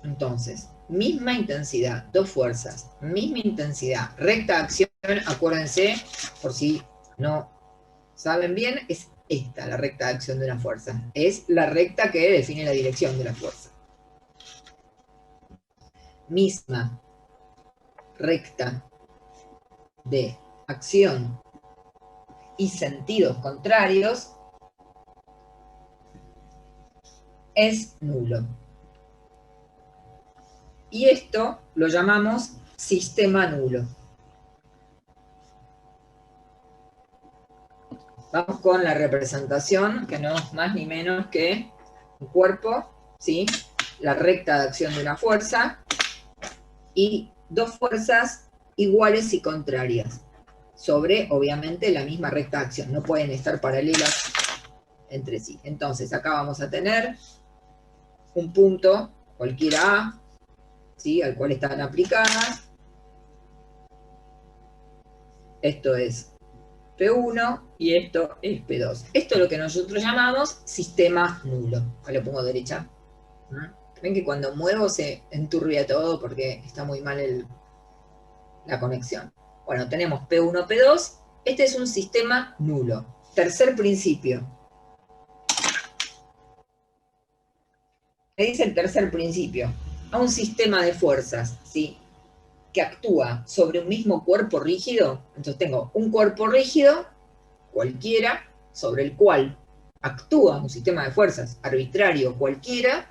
Entonces, misma intensidad, dos fuerzas, misma intensidad, recta de acción, acuérdense, por si no saben bien, es esta la recta de acción de una fuerza. Es la recta que define la dirección de la fuerza. Misma recta de acción y sentidos contrarios es nulo. Y esto lo llamamos sistema nulo. Vamos con la representación, que no es más ni menos que un cuerpo, ¿sí?, la recta de acción de una fuerza, y dos fuerzas iguales y contrarias, sobre, obviamente, la misma recta de acción. No pueden estar paralelas entre sí. Entonces, acá vamos a tener un punto, cualquiera A, ¿sí?, al cual están aplicadas. Esto es P1 y esto es P2. Esto es lo que nosotros llamamos sistema nulo. Acá lo pongo derecha. Ven que cuando muevo se enturbia todo porque está muy mal la conexión. Bueno, tenemos P1, P2. Este es un sistema nulo. Tercer principio. Me dice el tercer principio. A un sistema de fuerzas, ¿sí?, que actúa sobre un mismo cuerpo rígido. Entonces tengo un cuerpo rígido, cualquiera, sobre el cual actúa un sistema de fuerzas arbitrario cualquiera,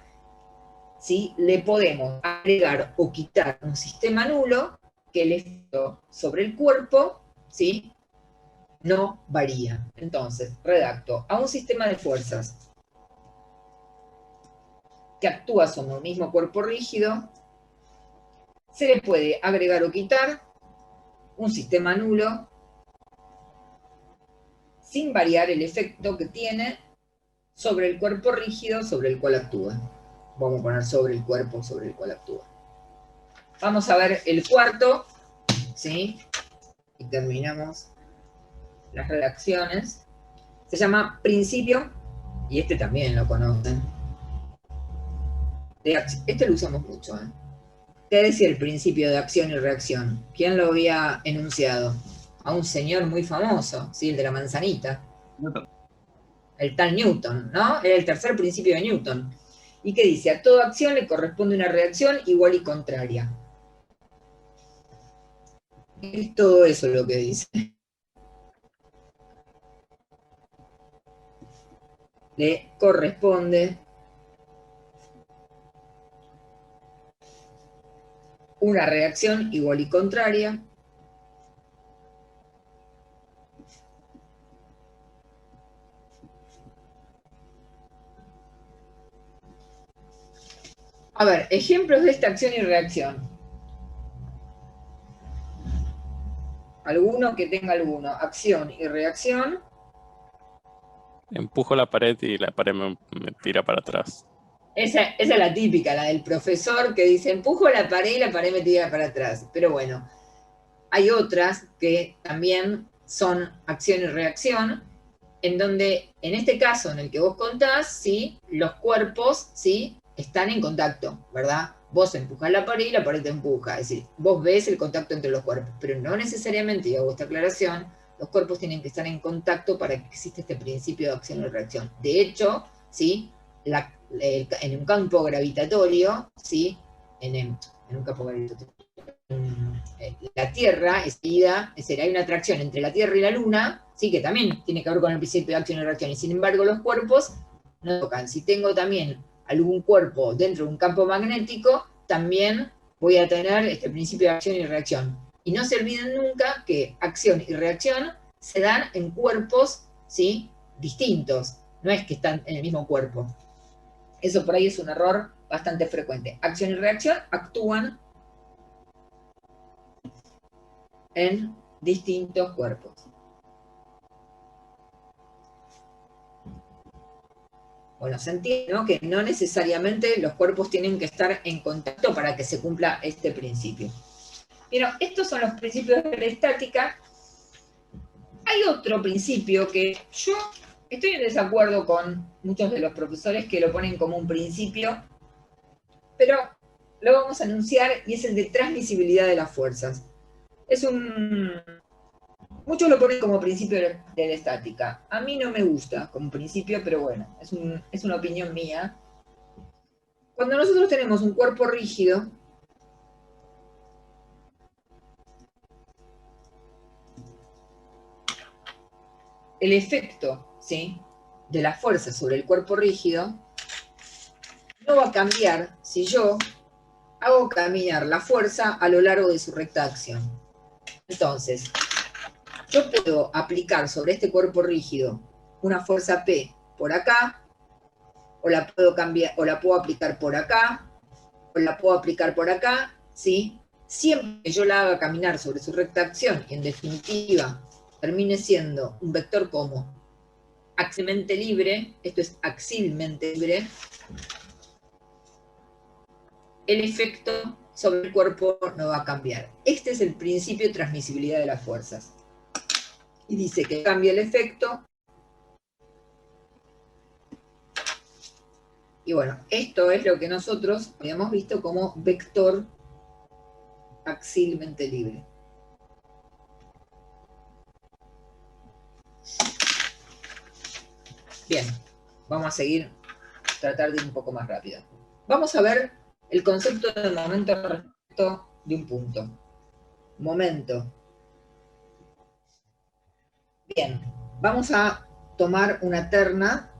¿sí?, le podemos agregar o quitar un sistema nulo que el efecto sobre el cuerpo, ¿sí?, no varía. Entonces, redacto, a un sistema de fuerzas que actúa sobre un mismo cuerpo rígido, se le puede agregar o quitar un sistema nulo sin variar el efecto que tiene sobre el cuerpo rígido sobre el cual actúa. Vamos a poner sobre el cuerpo sobre el cual actúa. Vamos a ver el cuarto, ¿sí?, y terminamos las redacciones. Se llama principio, y este también lo conocen. Este lo usamos mucho, ¿eh? ¿Qué decía el principio de acción y reacción? ¿Quién lo había enunciado? A un señor muy famoso, ¿sí?, el de la manzanita. Newton. El tal Newton, ¿no? Era el tercer principio de Newton. ¿Y qué dice? A toda acción le corresponde una reacción igual y contraria. Es todo eso lo que dice. Le corresponde una reacción igual y contraria A ver, ejemplos de esta acción y reacción. Alguno que tenga alguno. Acción y reacción. Empujo la pared y la pared me tira para atrás. Esa es la típica, la del profesor que dice, empujo la pared y la pared me tira para atrás. Pero bueno, hay otras que también son acción y reacción, en donde, en este caso en el que vos contás, ¿sí? Los cuerpos, ¿sí? Están en contacto, ¿verdad? Vos empujás la pared y la pared te empuja. Es decir, vos ves el contacto entre los cuerpos, pero no necesariamente, y hago esta aclaración, los cuerpos tienen que estar en contacto para que exista este principio de acción y reacción. De hecho, ¿sí? En un campo gravitatorio, ¿sí? En un campo gravitatorio, la Tierra, hay una atracción entre la Tierra y la Luna, ¿sí? Que también tiene que ver con el principio de acción y reacción, y sin embargo los cuerpos no tocan. Si tengo también algún cuerpo dentro de un campo magnético, también voy a tener este principio de acción y reacción. Y no se olviden nunca que acción y reacción se dan en cuerpos, ¿sí? Distintos, no es que están en el mismo cuerpo. Eso por ahí es un error bastante frecuente. Acción y reacción actúan en distintos cuerpos. Bueno, se entiende, ¿no? Que no necesariamente los cuerpos tienen que estar en contacto para que se cumpla este principio. Pero estos son los principios de la estática. Hay otro principio que yo estoy en desacuerdo con muchos de los profesores que lo ponen como un principio, pero lo vamos a anunciar, y es el de transmisibilidad de las fuerzas. Muchos lo ponen como principio de la estática. A mí no me gusta como principio, pero bueno, es una opinión mía. Cuando nosotros tenemos un cuerpo rígido, el efecto, ¿sí?, de la fuerza sobre el cuerpo rígido no va a cambiar si yo hago caminar la fuerza a lo largo de su recta acción. Entonces, yo puedo aplicar sobre este cuerpo rígido una fuerza P por acá, o la puedo cambiar, o la puedo aplicar por acá, o la puedo aplicar por acá, ¿sí? Siempre que yo la haga caminar sobre su recta acción, y en definitiva termine siendo un vector como axilmente libre, esto es axilmente libre, el efecto sobre el cuerpo no va a cambiar. Este es el principio de transmisibilidad de las fuerzas. Y dice que cambia el efecto. Y bueno, esto es lo que nosotros habíamos visto como vector axilmente libre. Bien, vamos a seguir, tratar de ir un poco más rápido. Vamos a ver el concepto de momento respecto de un punto. Momento. Bien, vamos a tomar una terna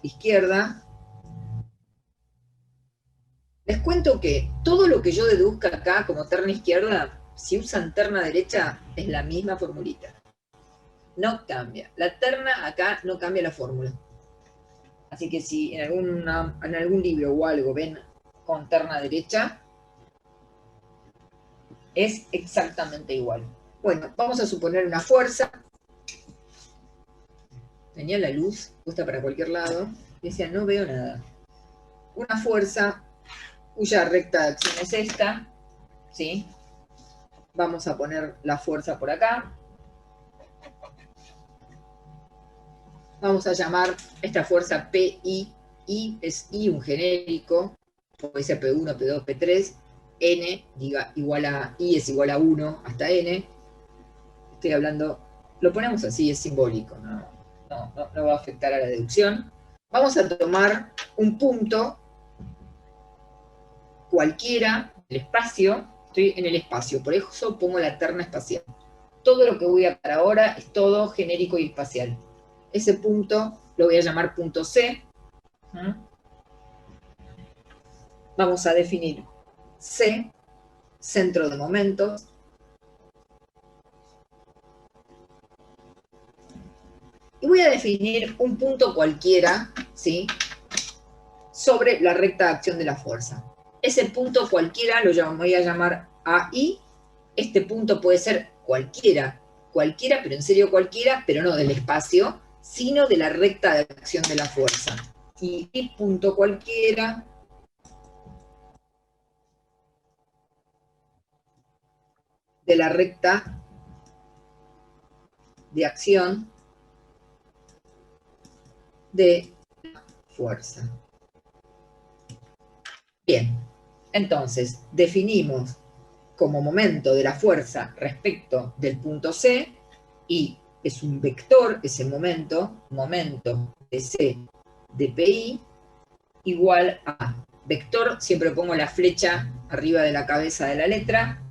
izquierda. Les cuento que todo lo que yo deduzca acá como terna izquierda, si usan terna derecha, es la misma formulita. No cambia. La terna acá no cambia la fórmula. Así que si en algún libro o algo ven con terna derecha, es exactamente igual. Bueno, vamos a suponer una fuerza. Tenía la luz puesta para cualquier lado. Y decía, no veo nada. Una fuerza cuya recta de acción es esta, ¿sí? Vamos a poner la fuerza por acá. Vamos a llamar esta fuerza PI. I es I, un genérico. Puede ser P1, P2, P3. N igual a I es igual a 1 hasta N. Estoy hablando, lo ponemos así, es simbólico, no va a afectar a la deducción. Vamos a tomar un punto cualquiera del espacio. Estoy en el espacio, por eso pongo la terna espacial. Todo lo que voy a dar ahora es todo genérico y espacial. Ese punto lo voy a llamar punto C. Vamos a definir C, centro de momentos. Y voy a definir un punto cualquiera, ¿sí?, sobre la recta de acción de la fuerza. Ese punto cualquiera lo voy a llamar AI. Este punto puede ser cualquiera, pero en serio cualquiera, pero no del espacio, sino de la recta de acción de la fuerza. Y punto cualquiera de la recta de acción de la fuerza. Bien, entonces definimos como momento de la fuerza respecto del punto C, y es un vector ese momento de C de PI, igual a vector, siempre pongo la flecha arriba de la cabeza de la letra,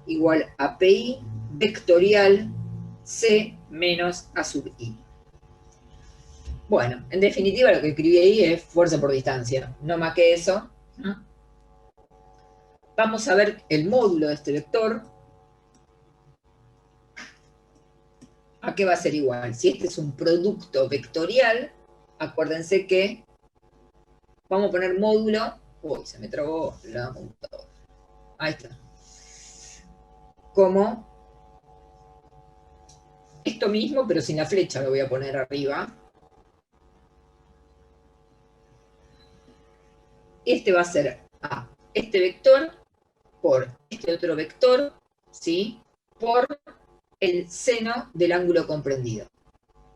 igual a PI vectorial C menos A sub I. Bueno, en definitiva lo que escribí ahí es fuerza por distancia, no más que eso. Vamos a ver el módulo de este vector. ¿A qué va a ser igual? Si este es un producto vectorial, acuérdense que vamos a poner módulo. Uy, se me trabó la computadora. Ahí está. Como esto mismo, pero sin la flecha, lo voy a poner arriba. Este va a ser A, este vector por este otro vector, ¿sí? Por el seno del ángulo comprendido.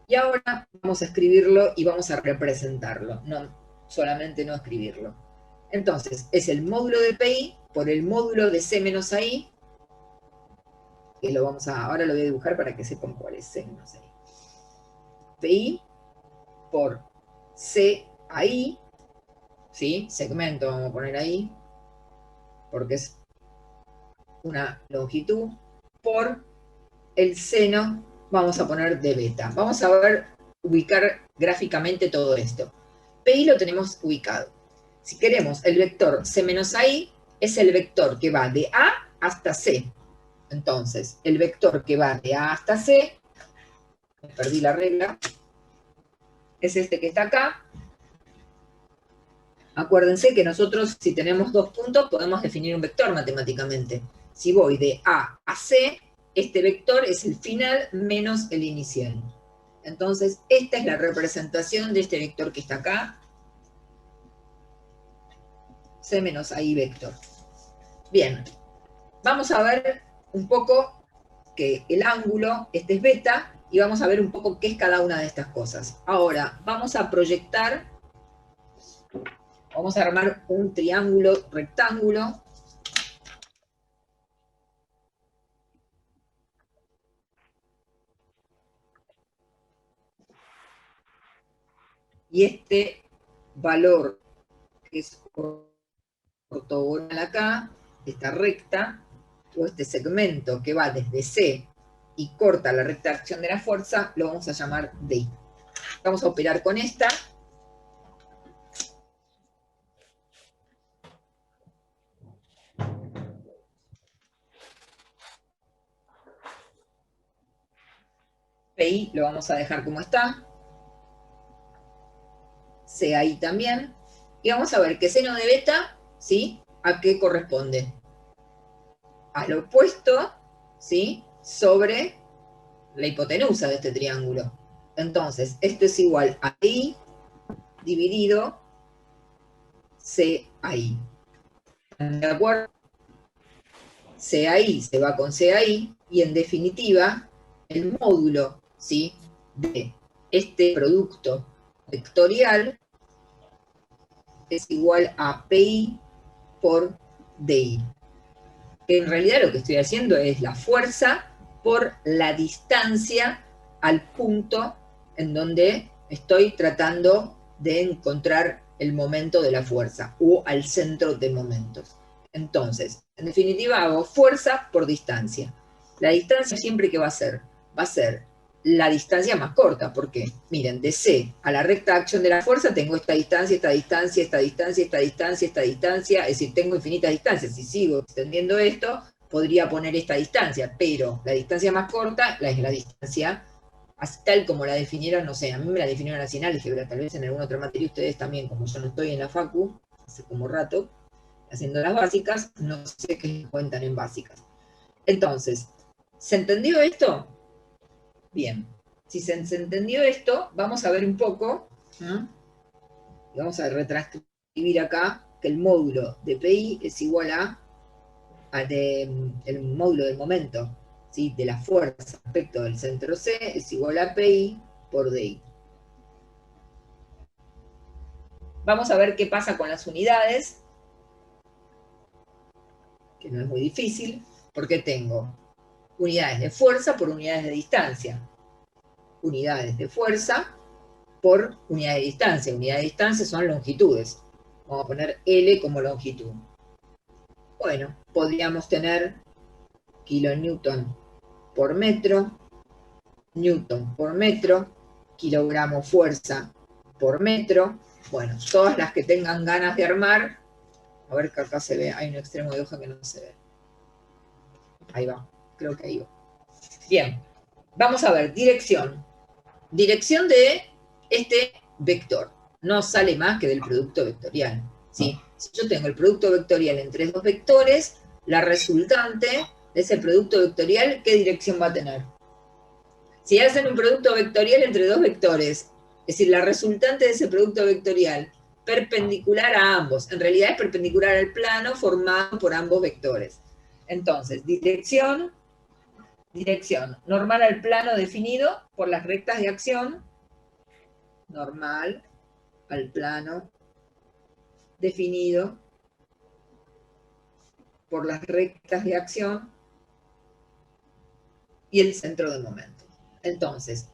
Y ahora vamos a escribirlo y vamos a representarlo, no solamente no escribirlo. Entonces, es el módulo de PI por el módulo de C menos AI, que lo vamos a, ahora lo voy a dibujar para que sepan cuál es C menos AI. PI por C AI, ¿sí? Segmento vamos a poner ahí, porque es una longitud, por el seno, vamos a poner de beta. Vamos a ver, ubicar gráficamente todo esto. PI lo tenemos ubicado. Si queremos el vector C menos AI, es el vector que va de A hasta C. Entonces, el vector que va de A hasta C, me perdí la regla, es este que está acá. Acuérdense que nosotros, si tenemos dos puntos, podemos definir un vector matemáticamente. Si voy de A a C, este vector es el final menos el inicial. Entonces, esta es la representación de este vector que está acá. C menos AI vector. Bien, vamos a ver un poco que el ángulo, este es beta, y vamos a ver un poco qué es cada una de estas cosas. Ahora, vamos a proyectar, vamos a armar un triángulo rectángulo. Y este valor que es ortogonal acá, esta recta, o este segmento que va desde C y corta la recta de acción de la fuerza, lo vamos a llamar DI. Vamos a operar con esta. PI lo vamos a dejar como está. CAI también. Y vamos a ver que seno de beta, ¿sí? ¿A qué corresponde? Al opuesto, ¿sí? Sobre la hipotenusa de este triángulo. Entonces, esto es igual a I dividido CAI. ¿De acuerdo? CAI se va con CAI y en definitiva el módulo, ¿sí? De este producto vectorial es igual a PI por DI. Que en realidad lo que estoy haciendo es la fuerza por la distancia al punto en donde estoy tratando de encontrar el momento de la fuerza, o al centro de momentos. Entonces, en definitiva hago fuerza por distancia. La distancia siempre que va a ser la distancia más corta, porque, miren, de C a la recta de acción de la fuerza tengo esta distancia, esta distancia, esta distancia, esta distancia, esta distancia, es decir, tengo infinitas distancias. Si sigo extendiendo esto, podría poner esta distancia, pero la distancia más corta es la distancia así tal como la definieron, no sé, a mí me la definieron así en álgebra, tal vez en alguna otra materia ustedes también, como yo no estoy en la facu, hace como rato, haciendo las básicas, no sé qué cuentan en básicas. Entonces, ¿se entendió esto? Bien. Si se entendió esto, vamos a ver un poco, ¿no? Y vamos a retranscribir acá que el módulo de PI es igual el módulo del momento, ¿sí? De la fuerza respecto del centro C es igual a PI por DI. Vamos a ver qué pasa con las unidades, que no es muy difícil, porque tengo unidades de fuerza por unidades de distancia. Unidades de fuerza por unidad de distancia. Unidades de distancia son longitudes. Vamos a poner L como longitud. Bueno, podríamos tener kilonewton por metro, newton por metro, kilogramo fuerza por metro. Bueno, todas las que tengan ganas de armar. A ver que acá se ve, hay un extremo de hoja que no se ve. Ahí va, creo que ahí va. Bien, vamos a ver, dirección. Dirección de este vector. No sale más que del producto vectorial. ¿Sí? Si yo tengo el producto vectorial entre dos vectores, la resultante de ese producto vectorial, ¿qué dirección va a tener? Si hacen un producto vectorial entre dos vectores, es decir, la resultante de ese producto vectorial perpendicular a ambos, en realidad es perpendicular al plano formado por ambos vectores. Entonces, dirección normal al plano definido por las rectas de acción, normal al plano definido por las rectas de acción y el centro de momento. Entonces,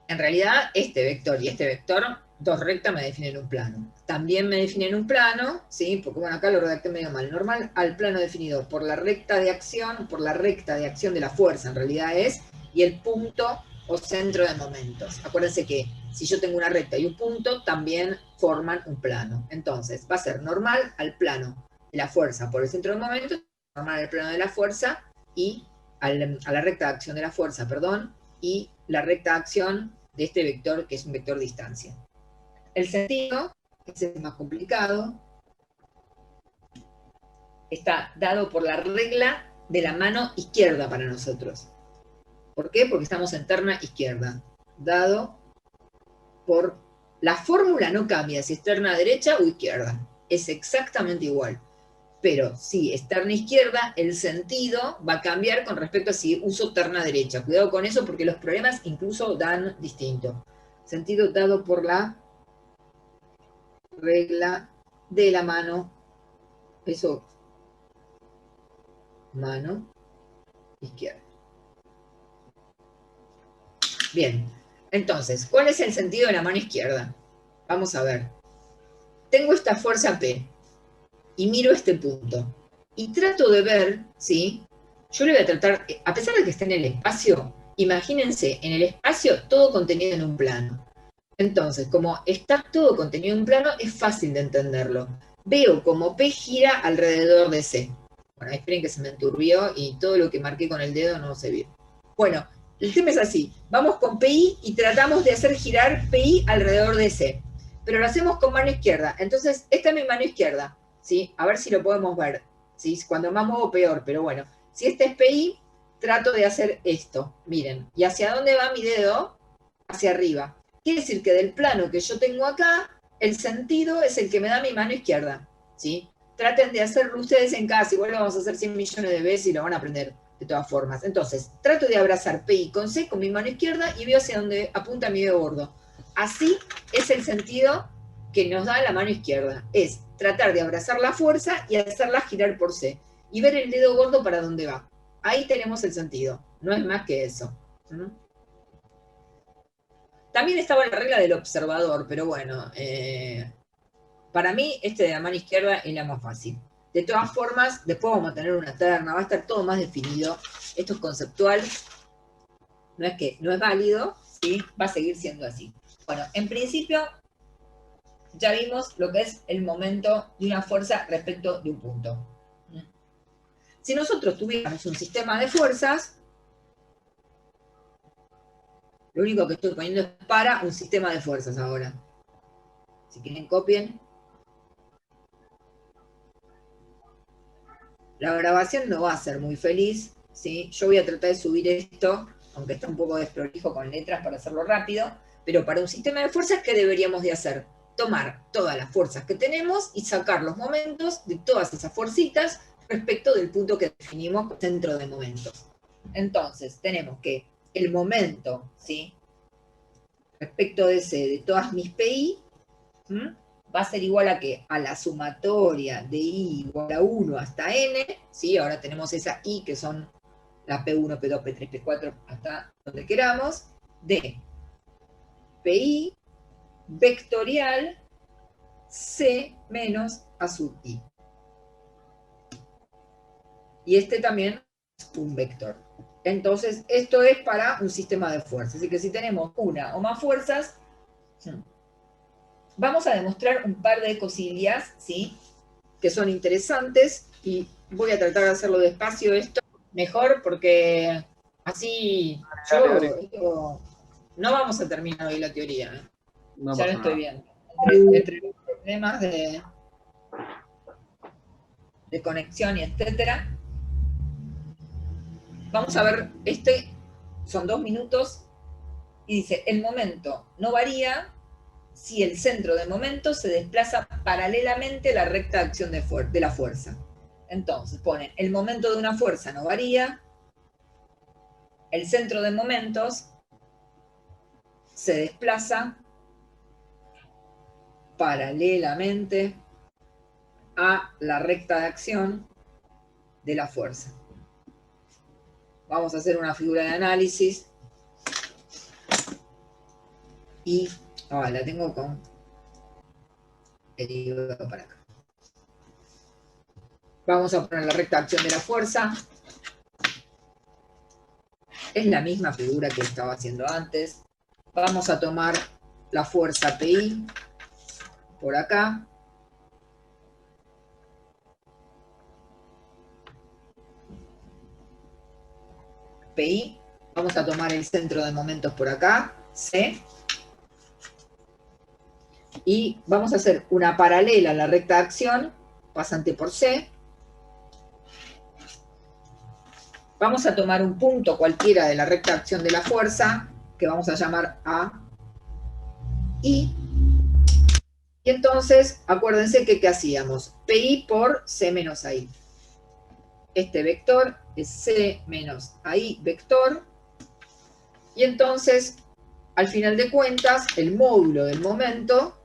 en realidad, este vector y este vector, dos rectas me definen un plano. También me definen un plano, ¿sí? Porque bueno, acá lo redacté medio mal. Normal al plano definido por la recta de acción de la fuerza, en realidad es, y el punto o centro de momentos. Acuérdense que si yo tengo una recta y un punto, también forman un plano. Entonces, va a ser normal al plano de la fuerza por el centro de momentos, normal al plano de la fuerza y a la recta de acción de la fuerza, perdón, y la recta de acción de este vector, que es un vector distancia. El sentido, ese es más complicado, está dado por la regla de la mano izquierda para nosotros. ¿Por qué? Porque estamos en terna izquierda. Dado por... La fórmula no cambia si es terna derecha o izquierda. Es exactamente igual. Pero si es terna izquierda, el sentido va a cambiar con respecto a si uso terna derecha. Cuidado con eso porque los problemas incluso dan distinto. Sentido dado por la regla de la mano, eso, mano izquierda. Bien, entonces, ¿cuál es el sentido de la mano izquierda? Vamos a ver. Tengo esta fuerza P y miro este punto. Y trato de ver, ¿sí? Yo le voy a tratar, a pesar de que esté en el espacio, imagínense, en el espacio todo contenido en un plano. Entonces, como está todo contenido en un plano, es fácil de entenderlo. Veo como P gira alrededor de C. Bueno, esperen que se me enturbió y todo lo que marqué con el dedo no se vio. Bueno, el tema es así. Vamos con PI y tratamos de hacer girar PI alrededor de C. Pero lo hacemos con mano izquierda. Entonces, esta es mi mano izquierda, ¿sí? A ver si lo podemos ver, ¿sí? Cuando más muevo, peor, pero bueno. Si este es PI, trato de hacer esto. Miren, ¿y hacia dónde va mi dedo? Hacia arriba. Quiere decir que del plano que yo tengo acá, el sentido es el que me da mi mano izquierda, ¿sí? Traten de hacerlo ustedes en casa, igual lo vamos a hacer 100 millones de veces y lo van a aprender de todas formas. Entonces, trato de abrazar PI con C con mi mano izquierda y veo hacia dónde apunta mi dedo gordo. Así es el sentido que nos da la mano izquierda. Es tratar de abrazar la fuerza y hacerla girar por C. Y ver el dedo gordo para dónde va. Ahí tenemos el sentido. No es más que eso. También estaba la regla del observador, pero bueno, para mí este de la mano izquierda es la más fácil. De todas formas, después vamos a tener una terna, va a estar todo más definido. Esto es conceptual, no es que no es válido, ¿sí? Va a seguir siendo así. Bueno, en principio ya vimos lo que es el momento de una fuerza respecto de un punto. Si nosotros tuviéramos un sistema de fuerzas, Lo único que estoy poniendo es para un sistema de fuerzas ahora. Si quieren, copien. La grabación no va a ser muy feliz, ¿sí? Yo voy a tratar de subir esto, aunque está un poco desprolijo con letras para hacerlo rápido, pero para un sistema de fuerzas, ¿qué deberíamos de hacer? Tomar todas las fuerzas que tenemos y sacar los momentos de todas esas fuercitas respecto del punto que definimos como centro de momentos. Entonces, tenemos que el momento, ¿sí? Respecto de todas mis PI, va a ser igual a ¿qué? A la sumatoria de I igual a 1 hasta N, ¿sí? Ahora tenemos esa I que son la P1, P2, P3, P4, hasta donde queramos, de PI vectorial C menos A sub I. Y este también es un vector. Entonces, esto es para un sistema de fuerzas. Así que si tenemos una o más fuerzas, vamos a demostrar un par de cosillas, ¿sí? Que son interesantes, y voy a tratar de hacerlo despacio esto, mejor, porque así no vamos a terminar hoy la teoría, ¿eh? No Ya lo pasa estoy nada. viendo. Entre los problemas de conexión y etcétera. Vamos a ver, son 2 minutos, y dice, el momento no varía si el centro de momento se desplaza paralelamente a la recta de acción de la fuerza. Entonces ponen, el momento de una fuerza no varía, el centro de momentos se desplaza paralelamente a la recta de acción de la fuerza. Vamos a hacer una figura de análisis y la tengo con derivado para acá. Vamos a poner la recta de acción de la fuerza. Es la misma figura que estaba haciendo antes. Vamos a tomar la fuerza PI por acá. PI. Vamos a tomar el centro de momentos por acá, C. Y vamos a hacer una paralela a la recta de acción, pasante por C. Vamos a tomar un punto cualquiera de la recta de acción de la fuerza, que vamos a llamar A, I. Y entonces, acuérdense que ¿qué hacíamos? PI por C menos AI. Este vector es C menos AI vector. Y entonces, al final de cuentas, el módulo del momento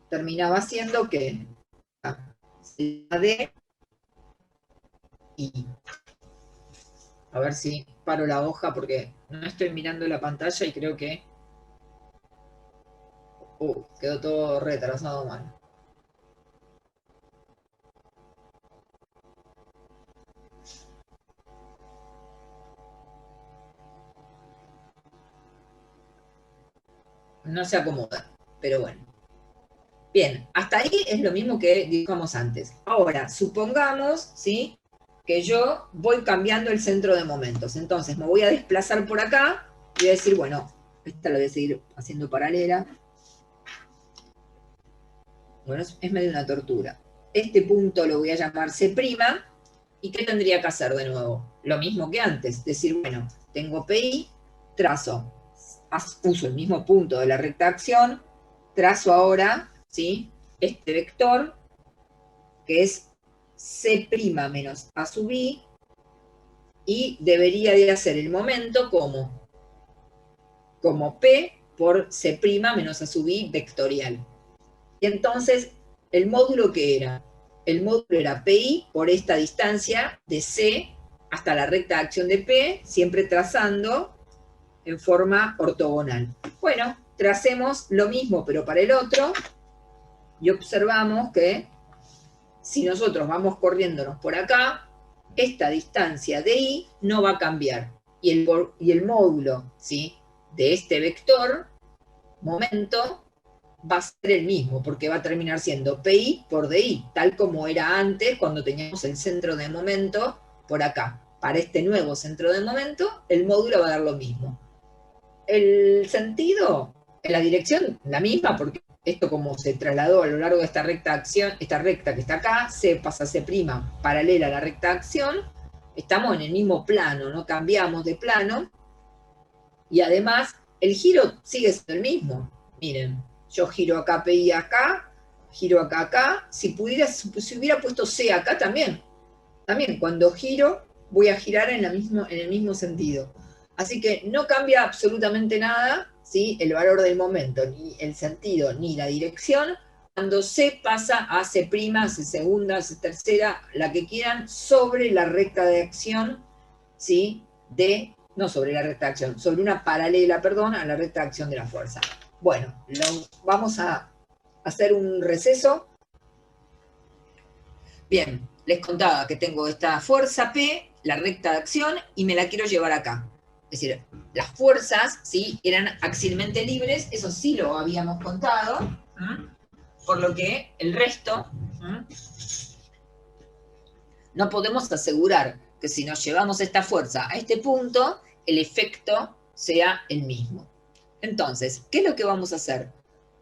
terminaba siendo que D I. A ver si paro la hoja porque no estoy mirando la pantalla y creo que quedó todo retrasado mal. No se acomoda, pero bueno. Bien, hasta ahí es lo mismo que dijimos antes. Ahora, supongamos, ¿sí?, que yo voy cambiando el centro de momentos. Entonces me voy a desplazar por acá y voy a decir, bueno, esta la voy a seguir haciendo paralela. Bueno, es medio una tortura. Este punto lo voy a llamar C'. ¿Y qué tendría que hacer de nuevo? Lo mismo que antes. Decir, bueno, tengo PI, trazo, uso el mismo punto de la recta de acción, trazo ahora, ¿sí?, este vector, que es C' menos A sub I, y debería de hacer el momento como P por C' menos A sub I vectorial. Y entonces, ¿el módulo qué era? El módulo era PI por esta distancia de C hasta la recta de acción de P, siempre trazando en forma ortogonal. Bueno, tracemos lo mismo, pero para el otro, y observamos que si nosotros vamos corriéndonos por acá, esta distancia de I no va a cambiar. Y el módulo, ¿sí?, de este vector, momento, va a ser el mismo, porque va a terminar siendo PI por DI, tal como era antes cuando teníamos el centro de momento por acá. Para este nuevo centro de momento, el módulo va a dar lo mismo. El sentido, en la dirección, la misma, porque esto como se trasladó a lo largo de esta recta acción, esta recta que está acá, C pasa a C' paralela a la recta acción, estamos en el mismo plano, no cambiamos de plano, y además el giro sigue siendo el mismo. Miren, yo giro acá, PI acá, giro acá, acá, si hubiera puesto C acá también cuando giro voy a girar en el mismo sentido. Así que no cambia absolutamente nada, ¿sí? El valor del momento, ni el sentido, ni la dirección, cuando C pasa a C', C segunda, C tercera, la que quieran, sobre la recta de acción, ¿sí? No sobre la recta de acción, sobre una paralela, perdón, a la recta de acción de la fuerza. Bueno, vamos a hacer un receso. Bien, les contaba que tengo esta fuerza P, la recta de acción, y me la quiero llevar acá. Es decir, las fuerzas, ¿sí?, eran axialmente libres, eso sí lo habíamos contado, por lo que el resto, no podemos asegurar que si nos llevamos esta fuerza a este punto, el efecto sea el mismo. Entonces, ¿qué es lo que vamos a hacer?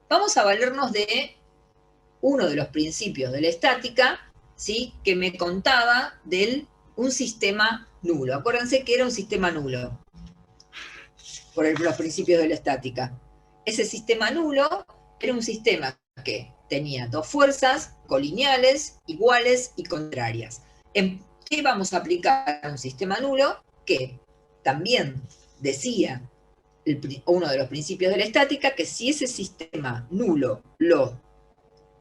Vamos a valernos de uno de los principios de la estática, ¿sí?, que me contaba de un sistema nulo. Acuérdense que era un sistema nulo por los principios de la estática. Ese sistema nulo era un sistema que tenía dos fuerzas colineales, iguales y contrarias. ¿En qué vamos a aplicar un sistema nulo? Que también decía uno de los principios de la estática, que si ese sistema nulo lo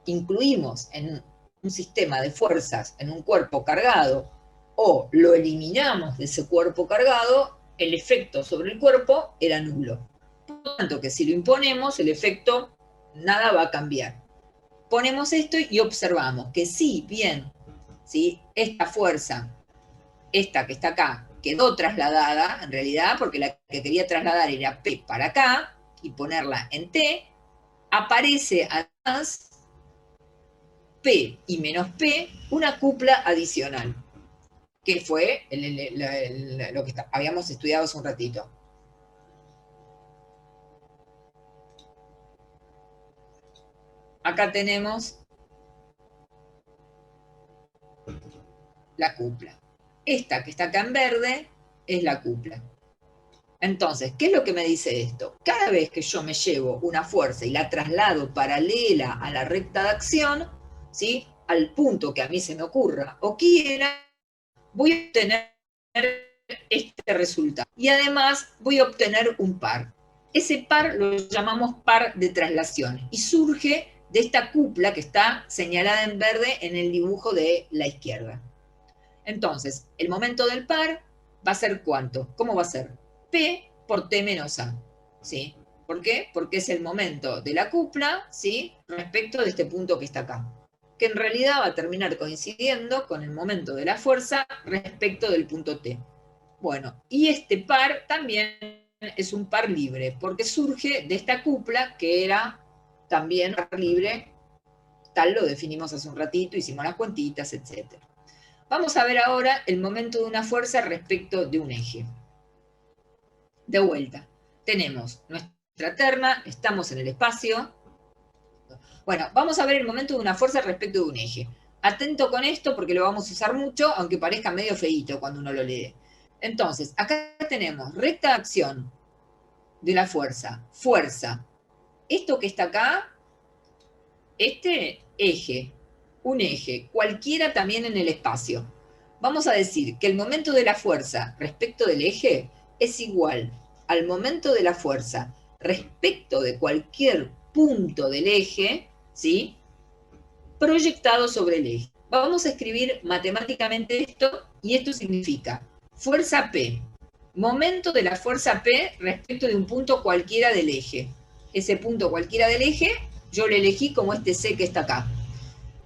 incluimos en un sistema de fuerzas en un cuerpo cargado o lo eliminamos de ese cuerpo cargado, el efecto sobre el cuerpo era nulo. Por lo tanto, que si lo imponemos, el efecto nada va a cambiar. Ponemos esto y observamos que si bien, ¿sí?, esta fuerza, esta que está acá, quedó trasladada, en realidad, porque la que quería trasladar era P para acá, y ponerla en T, aparece además P y menos P, una cupla adicional, que fue lo que habíamos estudiado hace un ratito. Acá tenemos la cupla. Esta que está acá en verde es la cupla. Entonces, ¿qué es lo que me dice esto? Cada vez que yo me llevo una fuerza y la traslado paralela a la recta de acción, ¿sí?, al punto que a mí se me ocurra o quiera, voy a obtener este resultado. Y además voy a obtener un par. Ese par lo llamamos par de traslación y surge de esta cupla que está señalada en verde en el dibujo de la izquierda. Entonces, el momento del par va a ser ¿cuánto? ¿Cómo va a ser? P por T menos A, ¿sí? ¿Por qué? Porque es el momento de la cupla, ¿sí?, respecto de este punto que está acá, que en realidad va a terminar coincidiendo con el momento de la fuerza respecto del punto T. Bueno, y este par también es un par libre, porque surge de esta cupla que era también par libre, tal lo definimos hace un ratito, hicimos las cuentitas, etc. Vamos a ver ahora el momento de una fuerza respecto de un eje. De vuelta, tenemos nuestra terna, estamos en el espacio. Bueno, vamos a ver el momento de una fuerza respecto de un eje. Atento con esto porque lo vamos a usar mucho, aunque parezca medio feíto cuando uno lo lee. Entonces, acá tenemos recta de acción de la fuerza, fuerza. Esto que está acá, este eje, un eje, cualquiera también en el espacio. Vamos a decir que el momento de la fuerza respecto del eje es igual al momento de la fuerza respecto de cualquier punto del eje, ¿sí?, proyectado sobre el eje. Vamos a escribir matemáticamente esto, y esto significa fuerza P, momento de la fuerza P respecto de un punto cualquiera del eje. Ese punto cualquiera del eje, yo lo elegí como este C que está acá.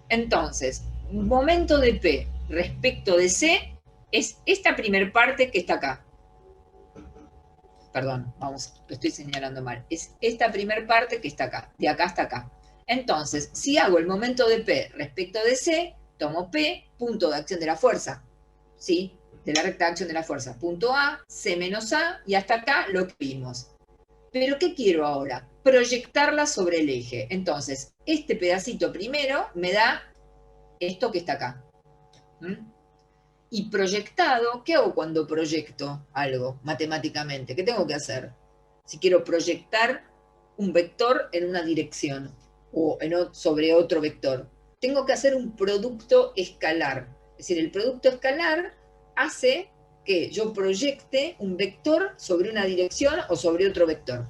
Entonces, momento de P respecto de C es esta primer parte que está acá. Perdón, vamos, lo estoy señalando mal. Es esta primer parte que está acá, de acá hasta acá. Entonces, si hago el momento de P respecto de C, tomo P, punto de acción de la fuerza, ¿sí?, de la recta de acción de la fuerza, punto A, C menos A, y hasta acá lo que vimos. Pero ¿qué quiero ahora? Proyectarla sobre el eje. Entonces, este pedacito primero me da esto que está acá. ¿Mm? Y proyectado, ¿qué hago cuando proyecto algo matemáticamente? ¿Qué tengo que hacer? Si quiero proyectar un vector en una dirección o sobre otro vector, tengo que hacer un producto escalar. Es decir, el producto escalar hace que yo proyecte un vector sobre una dirección o sobre otro vector.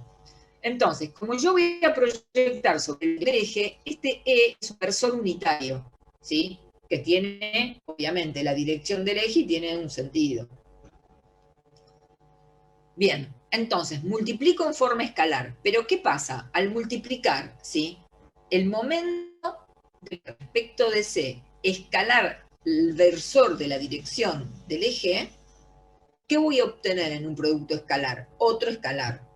Entonces, como yo voy a proyectar sobre el eje, este E es un versor unitario, ¿sí? Que tiene, obviamente, la dirección del eje y tiene un sentido. Bien, entonces, multiplico en forma escalar. Pero, ¿qué pasa? Al multiplicar, ¿sí? El momento respecto de C, escalar el versor de la dirección del eje, ¿qué voy a obtener en un producto escalar? Otro escalar.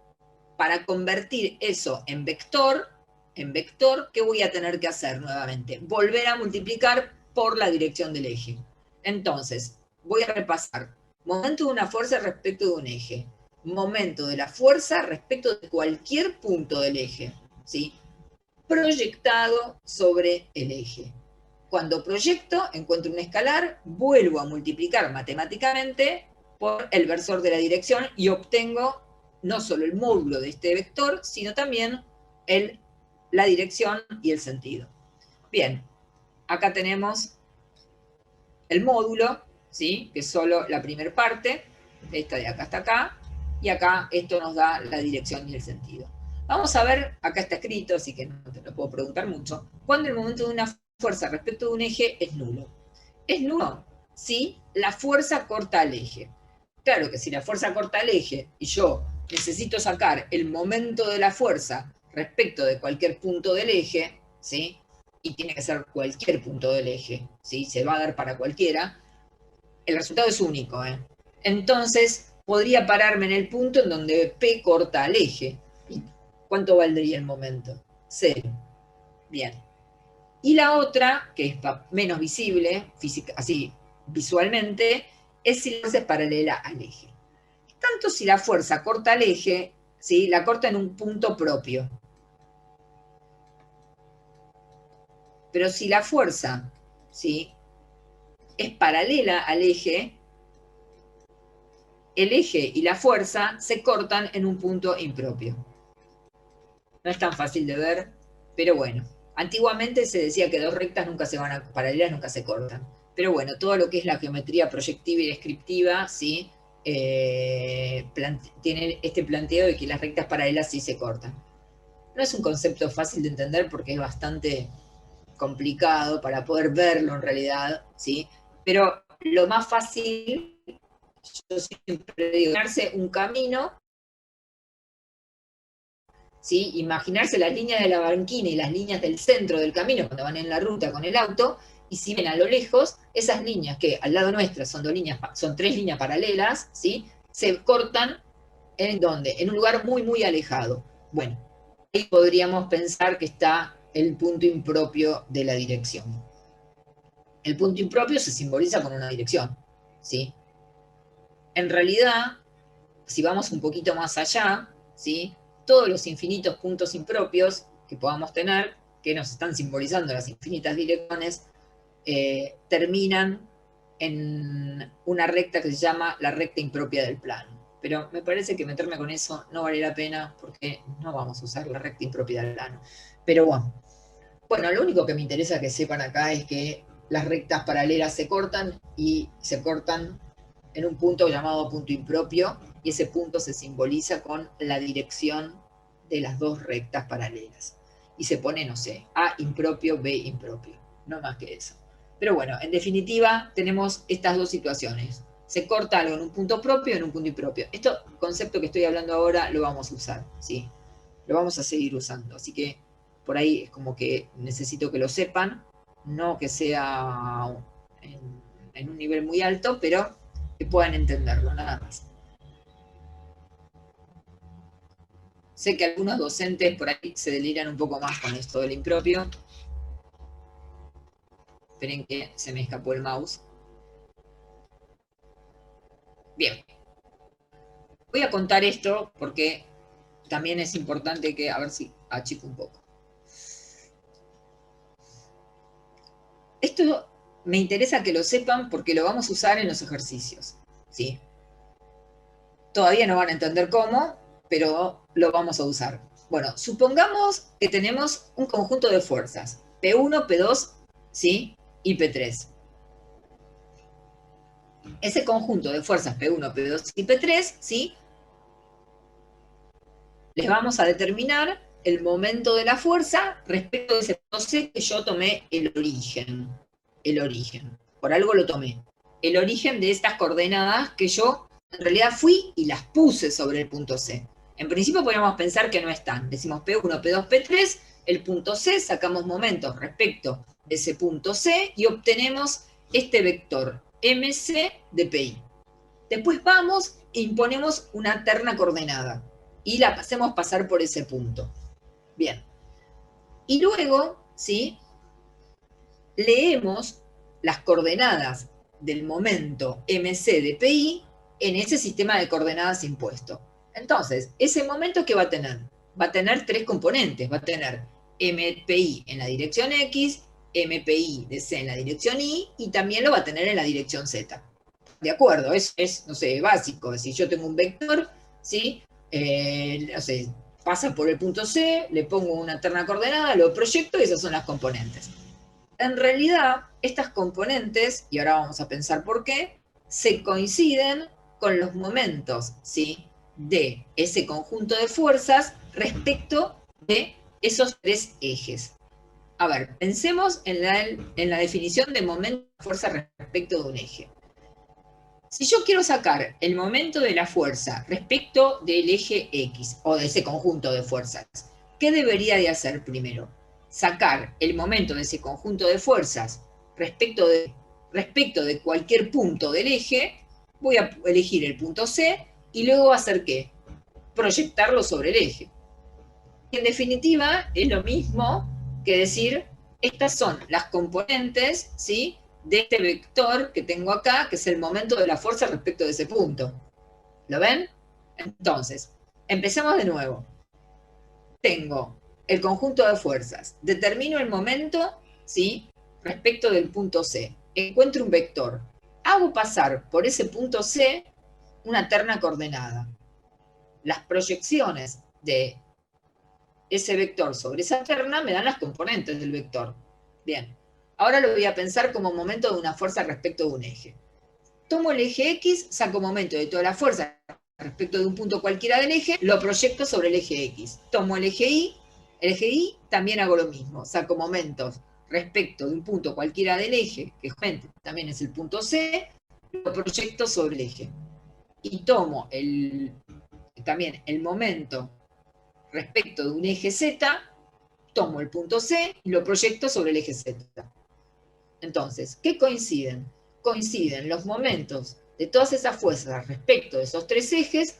Para convertir eso en vector, ¿qué voy a tener que hacer nuevamente? Volver a multiplicar por la dirección del eje. Entonces, voy a repasar. Momento de una fuerza respecto de un eje. Momento de la fuerza respecto de cualquier punto del eje, ¿sí? Proyectado sobre el eje. Cuando proyecto, encuentro un escalar, vuelvo a multiplicar matemáticamente por el versor de la dirección y obtengo no solo el módulo de este vector, sino también la dirección y el sentido. Bien, acá tenemos el módulo, ¿sí? Que es solo la primera parte, esta de acá hasta acá, y acá esto nos da la dirección y el sentido. Vamos a ver, acá está escrito, así que no te lo puedo preguntar mucho, cuando el momento de una fuerza respecto de un eje es nulo. ¿Es nulo? Si la fuerza corta al eje. Claro que si la fuerza corta al eje y yo necesito sacar el momento de la fuerza respecto de cualquier punto del eje, ¿sí? Y tiene que ser cualquier punto del eje, ¿sí? Se va a dar para cualquiera, el resultado es único, ¿eh? Entonces, podría pararme en el punto en donde P corta al eje. ¿Y cuánto valdría el momento? 0. Bien. Y la otra, que es menos visible, así visualmente, es si la fuerza es paralela al eje. Tanto si la fuerza corta al eje, ¿sí? La corta en un punto propio. Pero si la fuerza, ¿sí? Es paralela al eje, el eje y la fuerza se cortan en un punto impropio. No es tan fácil de ver, pero bueno. Antiguamente se decía que dos rectas nunca se van a, paralelas nunca se cortan. Pero bueno, todo lo que es la geometría proyectiva y descriptiva, ¿sí? Tiene este planteo de que las rectas paralelas sí se cortan. No es un concepto fácil de entender porque es bastante complicado para poder verlo en realidad, ¿sí? Pero lo más fácil, yo siempre digo, imaginarse un camino, ¿sí? Imaginarse las líneas de la banquina y las líneas del centro del camino cuando van en la ruta con el auto, y si ven a lo lejos, esas líneas que al lado nuestra son tres líneas paralelas, ¿sí? Se cortan ¿en dónde? En un lugar muy, muy alejado. Bueno, ahí podríamos pensar que está el punto impropio de la dirección. El punto impropio se simboliza con una dirección, ¿sí? En realidad, si vamos un poquito más allá, ¿sí? Todos los infinitos puntos impropios que podamos tener, que nos están simbolizando las infinitas direcciones, terminan en una recta que se llama la recta impropia del plano. Pero me parece que meterme con eso no vale la pena porque no vamos a usar la recta impropia del plano. Pero bueno, lo único que me interesa que sepan acá es que las rectas paralelas se cortan y se cortan en un punto llamado punto impropio, y ese punto se simboliza con la dirección de las dos rectas paralelas. Y se pone, no sé, A impropio, B impropio. No más que eso. Pero bueno, en definitiva, tenemos estas dos situaciones. Se corta algo en un punto propio y en un punto impropio. Este concepto que estoy hablando ahora lo vamos a usar, ¿sí? Lo vamos a seguir usando. Así que por ahí es como que necesito que lo sepan, no que sea en un nivel muy alto, pero que puedan entenderlo, nada más. Sé que algunos docentes por ahí se deliran un poco más con esto del impropio. Esperen que se me escapó el mouse. Bien. Voy a contar esto porque también es importante que, a ver si achico un poco. Esto me interesa que lo sepan porque lo vamos a usar en los ejercicios, ¿sí? Todavía no van a entender cómo, pero lo vamos a usar. Bueno, supongamos que tenemos un conjunto de fuerzas, P1, P2, ¿sí? Y P3. Ese conjunto de fuerzas P1, P2 y P3, ¿sí? Les vamos a determinar el momento de la fuerza respecto de ese punto C que yo tomé el origen. El origen. Por algo lo tomé. El origen de estas coordenadas que yo en realidad fui y las puse sobre el punto C. En principio podríamos pensar que no están. Decimos P1, P2, P3, el punto C, sacamos momentos respecto de ese punto C y obtenemos este vector MC de PI. Después vamos e imponemos una terna coordenada y la hacemos pasar por ese punto. Bien. Y luego, ¿sí? Leemos las coordenadas del momento MC de PI en ese sistema de coordenadas impuesto. Entonces, ese momento, ¿qué va a tener? Va a tener tres componentes. Va a tener MPI en la dirección X, MPI de C en la dirección Y, y también lo va a tener en la dirección Z. ¿De acuerdo? Es no sé, básico. Si yo tengo un vector, ¿sí? No sé, pasa por el punto C, le pongo una terna coordenada, lo proyecto y esas son las componentes. En realidad, estas componentes, y ahora vamos a pensar por qué, se coinciden con los momentos, ¿sí? De ese conjunto de fuerzas respecto de esos tres ejes. A ver, pensemos en la definición de momento de fuerza respecto de un eje. Si yo quiero sacar el momento de la fuerza respecto del eje X, o de ese conjunto de fuerzas, ¿qué debería de hacer primero? Sacar el momento de ese conjunto de fuerzas respecto de cualquier punto del eje, voy a elegir el punto C, y luego hacer ¿qué? Proyectarlo sobre el eje. En definitiva, es lo mismo que decir, estas son las componentes, ¿sí? De este vector que tengo acá, que es el momento de la fuerza respecto de ese punto. ¿Lo ven? Entonces, empecemos de nuevo. Tengo el conjunto de fuerzas. Determino el momento, ¿sí? Respecto del punto C. Encuentro un vector. Hago pasar por ese punto C una terna coordenada. Las proyecciones de ese vector sobre esa terna me dan las componentes del vector. Bien. Ahora lo voy a pensar como momento de una fuerza respecto de un eje. Tomo el eje X, saco momento de toda la fuerza respecto de un punto cualquiera del eje, lo proyecto sobre el eje X. Tomo el eje Y también hago lo mismo, saco momentos respecto de un punto cualquiera del eje, que también es el punto C, lo proyecto sobre el eje. Y tomo también el momento respecto de un eje Z, tomo el punto C y lo proyecto sobre el eje Z. Entonces, ¿qué coinciden? Coinciden los momentos de todas esas fuerzas respecto de esos tres ejes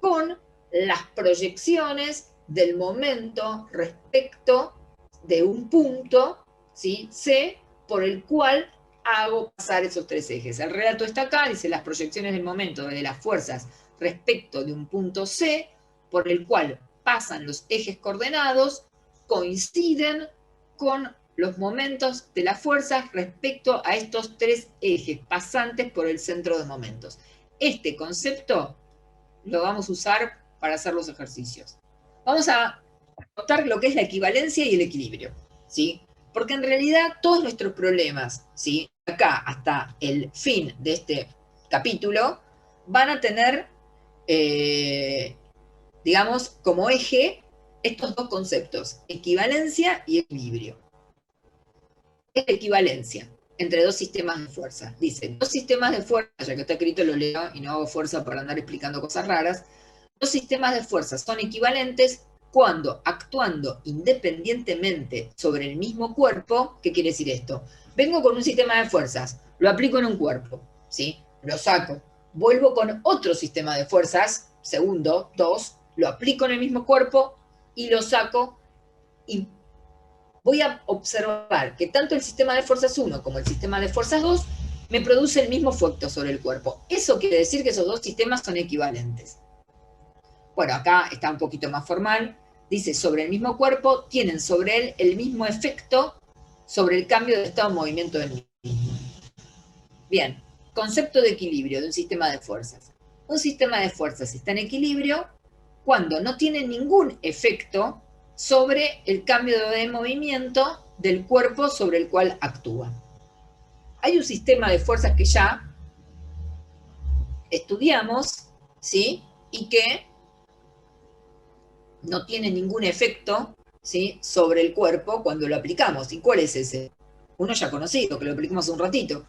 con las proyecciones del momento respecto de un punto, ¿sí? C, por el cual hago pasar esos tres ejes. El relato está acá, dice las proyecciones del momento de las fuerzas respecto de un punto C, por el cual pasan los ejes coordenados, coinciden con los momentos de las fuerzas respecto a estos tres ejes pasantes por el centro de momentos. Este concepto lo vamos a usar para hacer los ejercicios. Vamos a notar lo que es la equivalencia y el equilibrio, ¿sí? Porque en realidad todos nuestros problemas, ¿sí? Acá hasta el fin de este capítulo, van a tener, digamos, como eje estos dos conceptos, equivalencia y equilibrio. Es la equivalencia entre dos sistemas de fuerza. Dice, dos sistemas de fuerza, ya que está escrito lo leo y no hago fuerza para andar explicando cosas raras, dos sistemas de fuerza son equivalentes cuando, actuando independientemente sobre el mismo cuerpo, ¿qué quiere decir esto? Vengo con un sistema de fuerzas, lo aplico en un cuerpo, ¿sí? Lo saco, vuelvo con otro sistema de fuerzas, segundo, 2, lo aplico en el mismo cuerpo y lo saco y voy a observar que tanto el sistema de fuerzas 1 como el sistema de fuerzas 2 me produce el mismo efecto sobre el cuerpo. Eso quiere decir que esos dos sistemas son equivalentes. Bueno, acá está un poquito más formal. Dice, sobre el mismo cuerpo, tienen sobre él el mismo efecto sobre el cambio de estado de movimiento del mismo. Bien, concepto de equilibrio de un sistema de fuerzas. Un sistema de fuerzas está en equilibrio cuando no tiene ningún efecto sobre el cambio de movimiento del cuerpo sobre el cual actúa. Hay un sistema de fuerzas que ya estudiamos, ¿sí? Y que no tiene ningún efecto, ¿sí?, sobre el cuerpo cuando lo aplicamos. ¿Y cuál es ese? Uno ya conocido, que lo aplicamos hace un ratito.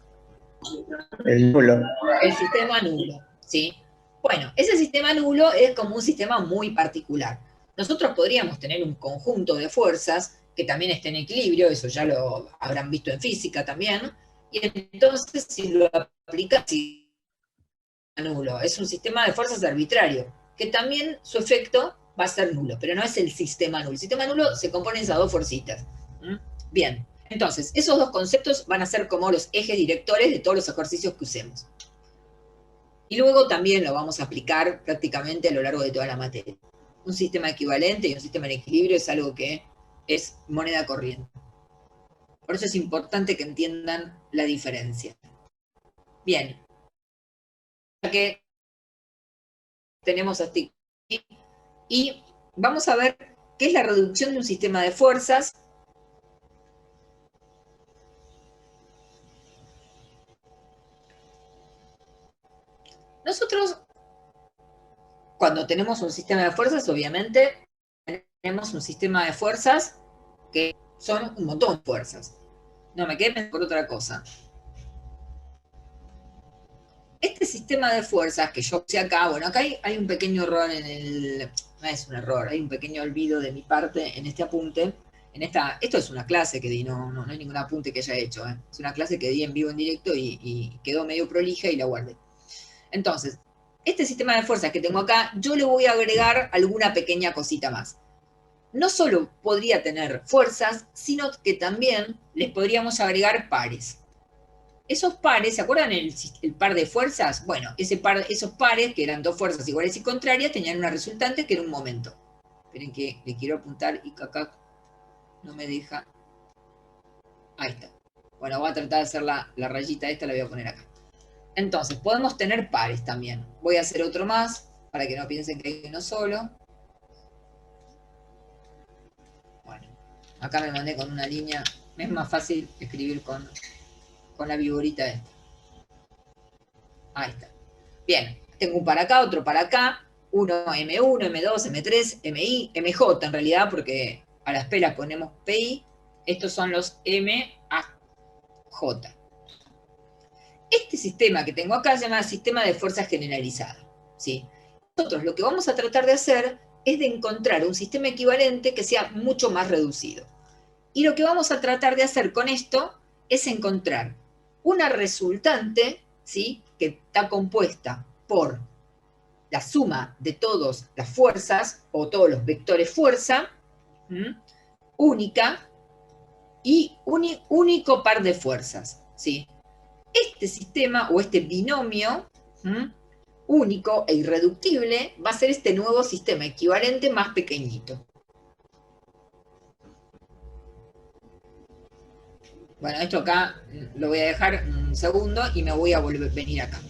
El nulo. El sistema nulo, ¿sí? Bueno, ese sistema nulo es como un sistema muy particular. Nosotros podríamos tener un conjunto de fuerzas que también esté en equilibrio, eso ya lo habrán visto en física también, y entonces si lo aplicas, nulo, es un sistema de fuerzas arbitrario, que también su efecto va a ser nulo, pero no es el sistema nulo. El sistema nulo se compone de esas dos fuercitas. Bien, entonces, esos dos conceptos van a ser como los ejes directores de todos los ejercicios que usemos. Y luego también lo vamos a aplicar prácticamente a lo largo de toda la materia. Un sistema equivalente y un sistema en equilibrio es algo que es moneda corriente. Por eso es importante que entiendan la diferencia. Bien. Que tenemos hasta aquí. Y vamos a ver qué es la reducción de un sistema de fuerzas. Nosotros, cuando tenemos un sistema de fuerzas, obviamente, tenemos un sistema de fuerzas que son un montón de fuerzas. No me quedé por otra cosa. Este sistema de fuerzas que yo puse acá, bueno, acá hay un pequeño error en el... No es un error, hay un pequeño olvido de mi parte en este apunte. Esto es una clase que di, no hay ningún apunte que haya hecho. Es una clase que di en vivo, en directo, y quedó medio prolija y la guardé. Entonces, este sistema de fuerzas que tengo acá, yo le voy a agregar alguna pequeña cosita más. No solo podría tener fuerzas, sino que también les podríamos agregar pares. Esos pares, ¿se acuerdan el par de fuerzas? Bueno, esos pares, que eran dos fuerzas iguales y contrarias, tenían una resultante que era un momento. Esperen que le quiero apuntar y que acá no me deja. Ahí está. Bueno, voy a tratar de hacer la rayita esta, la voy a poner acá. Entonces, podemos tener pares también. Voy a hacer otro más, para que no piensen que hay uno solo. Bueno, acá me mandé con una línea. Me es más fácil escribir con la viborita esta. Ahí está. Bien, tengo un para acá, otro para acá. Uno M1, M2, M3, MI, MJ en realidad, porque a las P las ponemos PI. Estos son los MAJ. Este sistema que tengo acá se llama sistema de fuerzas generalizada, ¿sí? Nosotros lo que vamos a tratar de hacer es de encontrar un sistema equivalente que sea mucho más reducido. Y lo que vamos a tratar de hacer con esto es encontrar una resultante, ¿sí?, que está compuesta por la suma de todas las fuerzas o todos los vectores fuerza, única y único par de fuerzas, ¿sí? Este sistema o este binomio único e irreductible va a ser este nuevo sistema equivalente más pequeñito. Bueno, esto acá lo voy a dejar un segundo y me voy a venir acá.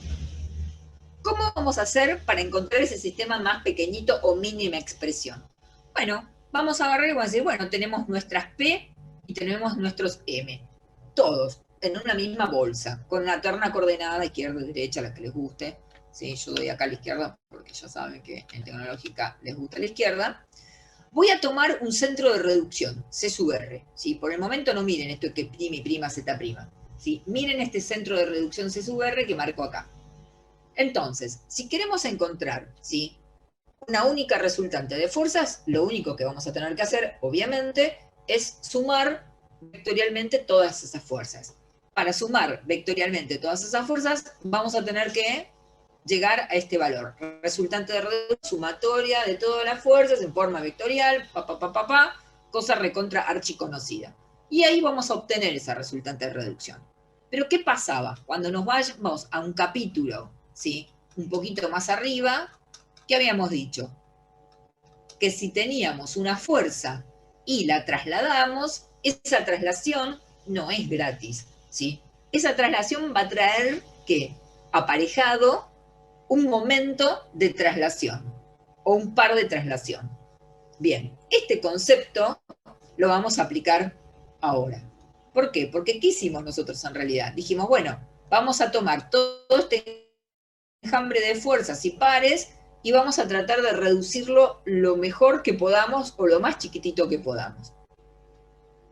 ¿Cómo vamos a hacer para encontrar ese sistema más pequeñito o mínima expresión? Bueno, vamos a agarrar y vamos a decir, bueno, tenemos nuestras P y tenemos nuestros M. Todos en una misma bolsa, con una terna coordenada izquierda y derecha, la que les guste. ¿Sí? Yo doy acá a la izquierda porque ya saben que en tecnológica les gusta la izquierda. Voy a tomar un centro de reducción, C sub R. ¿Sí? Por el momento no miren esto que prima, Z prima. ¿Sí? Miren este centro de reducción C sub R que marco acá. Entonces, si queremos encontrar, ¿sí?, una única resultante de fuerzas, lo único que vamos a tener que hacer, obviamente, es sumar vectorialmente todas esas fuerzas. Para sumar vectorialmente todas esas fuerzas, vamos a tener que llegar a este valor. Resultante de reducción sumatoria de todas las fuerzas en forma vectorial, cosa recontra archiconocida. Y ahí vamos a obtener esa resultante de reducción. Pero ¿qué pasaba? Cuando nos vayamos a un capítulo, ¿sí?, un poquito más arriba, ¿qué habíamos dicho? que si teníamos una fuerza y la trasladamos, esa traslación no es gratis, ¿sí? Esa traslación va a traer, ¿qué? Aparejado un momento de traslación o un par de traslación. Bien, este concepto lo vamos a aplicar ahora. ¿Por qué? Porque ¿qué hicimos nosotros en realidad? Dijimos, bueno, vamos a tomar todo este enjambre de fuerzas y pares y vamos a tratar de reducirlo lo mejor que podamos o lo más chiquitito que podamos.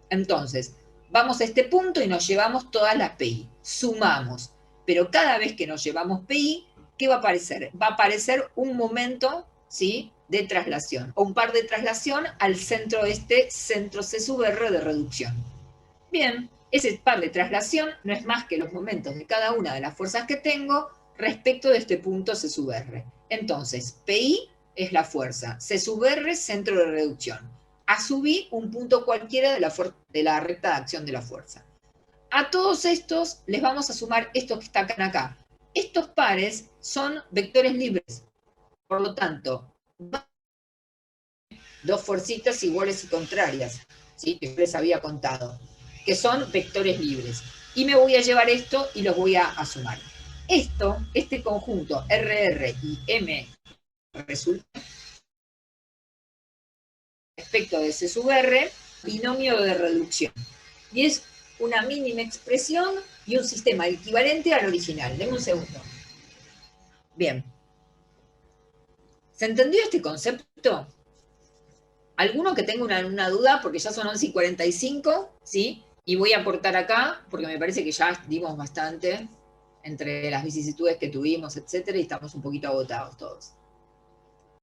Entonces, vamos a este punto y nos llevamos todas las PI, sumamos, pero cada vez que nos llevamos PI, ¿qué va a aparecer? Va a aparecer un momento, ¿sí?, de traslación, o un par de traslación al centro centro C sub R de reducción. Bien, ese par de traslación no es más que los momentos de cada una de las fuerzas que tengo respecto de este punto C sub R. Entonces, PI es la fuerza, C sub R, centro de reducción. A sub I, un punto cualquiera de la recta de acción de la fuerza. A todos estos les vamos a sumar estos que están acá. Estos pares son vectores libres. Por lo tanto, dos fuercitas iguales y contrarias, ¿sí?, que yo les había contado, que son vectores libres. Y me voy a llevar esto y los voy a sumar. Este conjunto RR y M resulta respecto de C sub R, binomio de reducción. Y es una mínima expresión y un sistema equivalente al original. Denme un segundo. Bien. ¿Se entendió este concepto? ¿Alguno que tenga una duda? Porque ya son 11:45, ¿sí? Y voy a aportar acá, porque me parece que ya dimos bastante entre las vicisitudes que tuvimos, etcétera, y estamos un poquito agotados todos.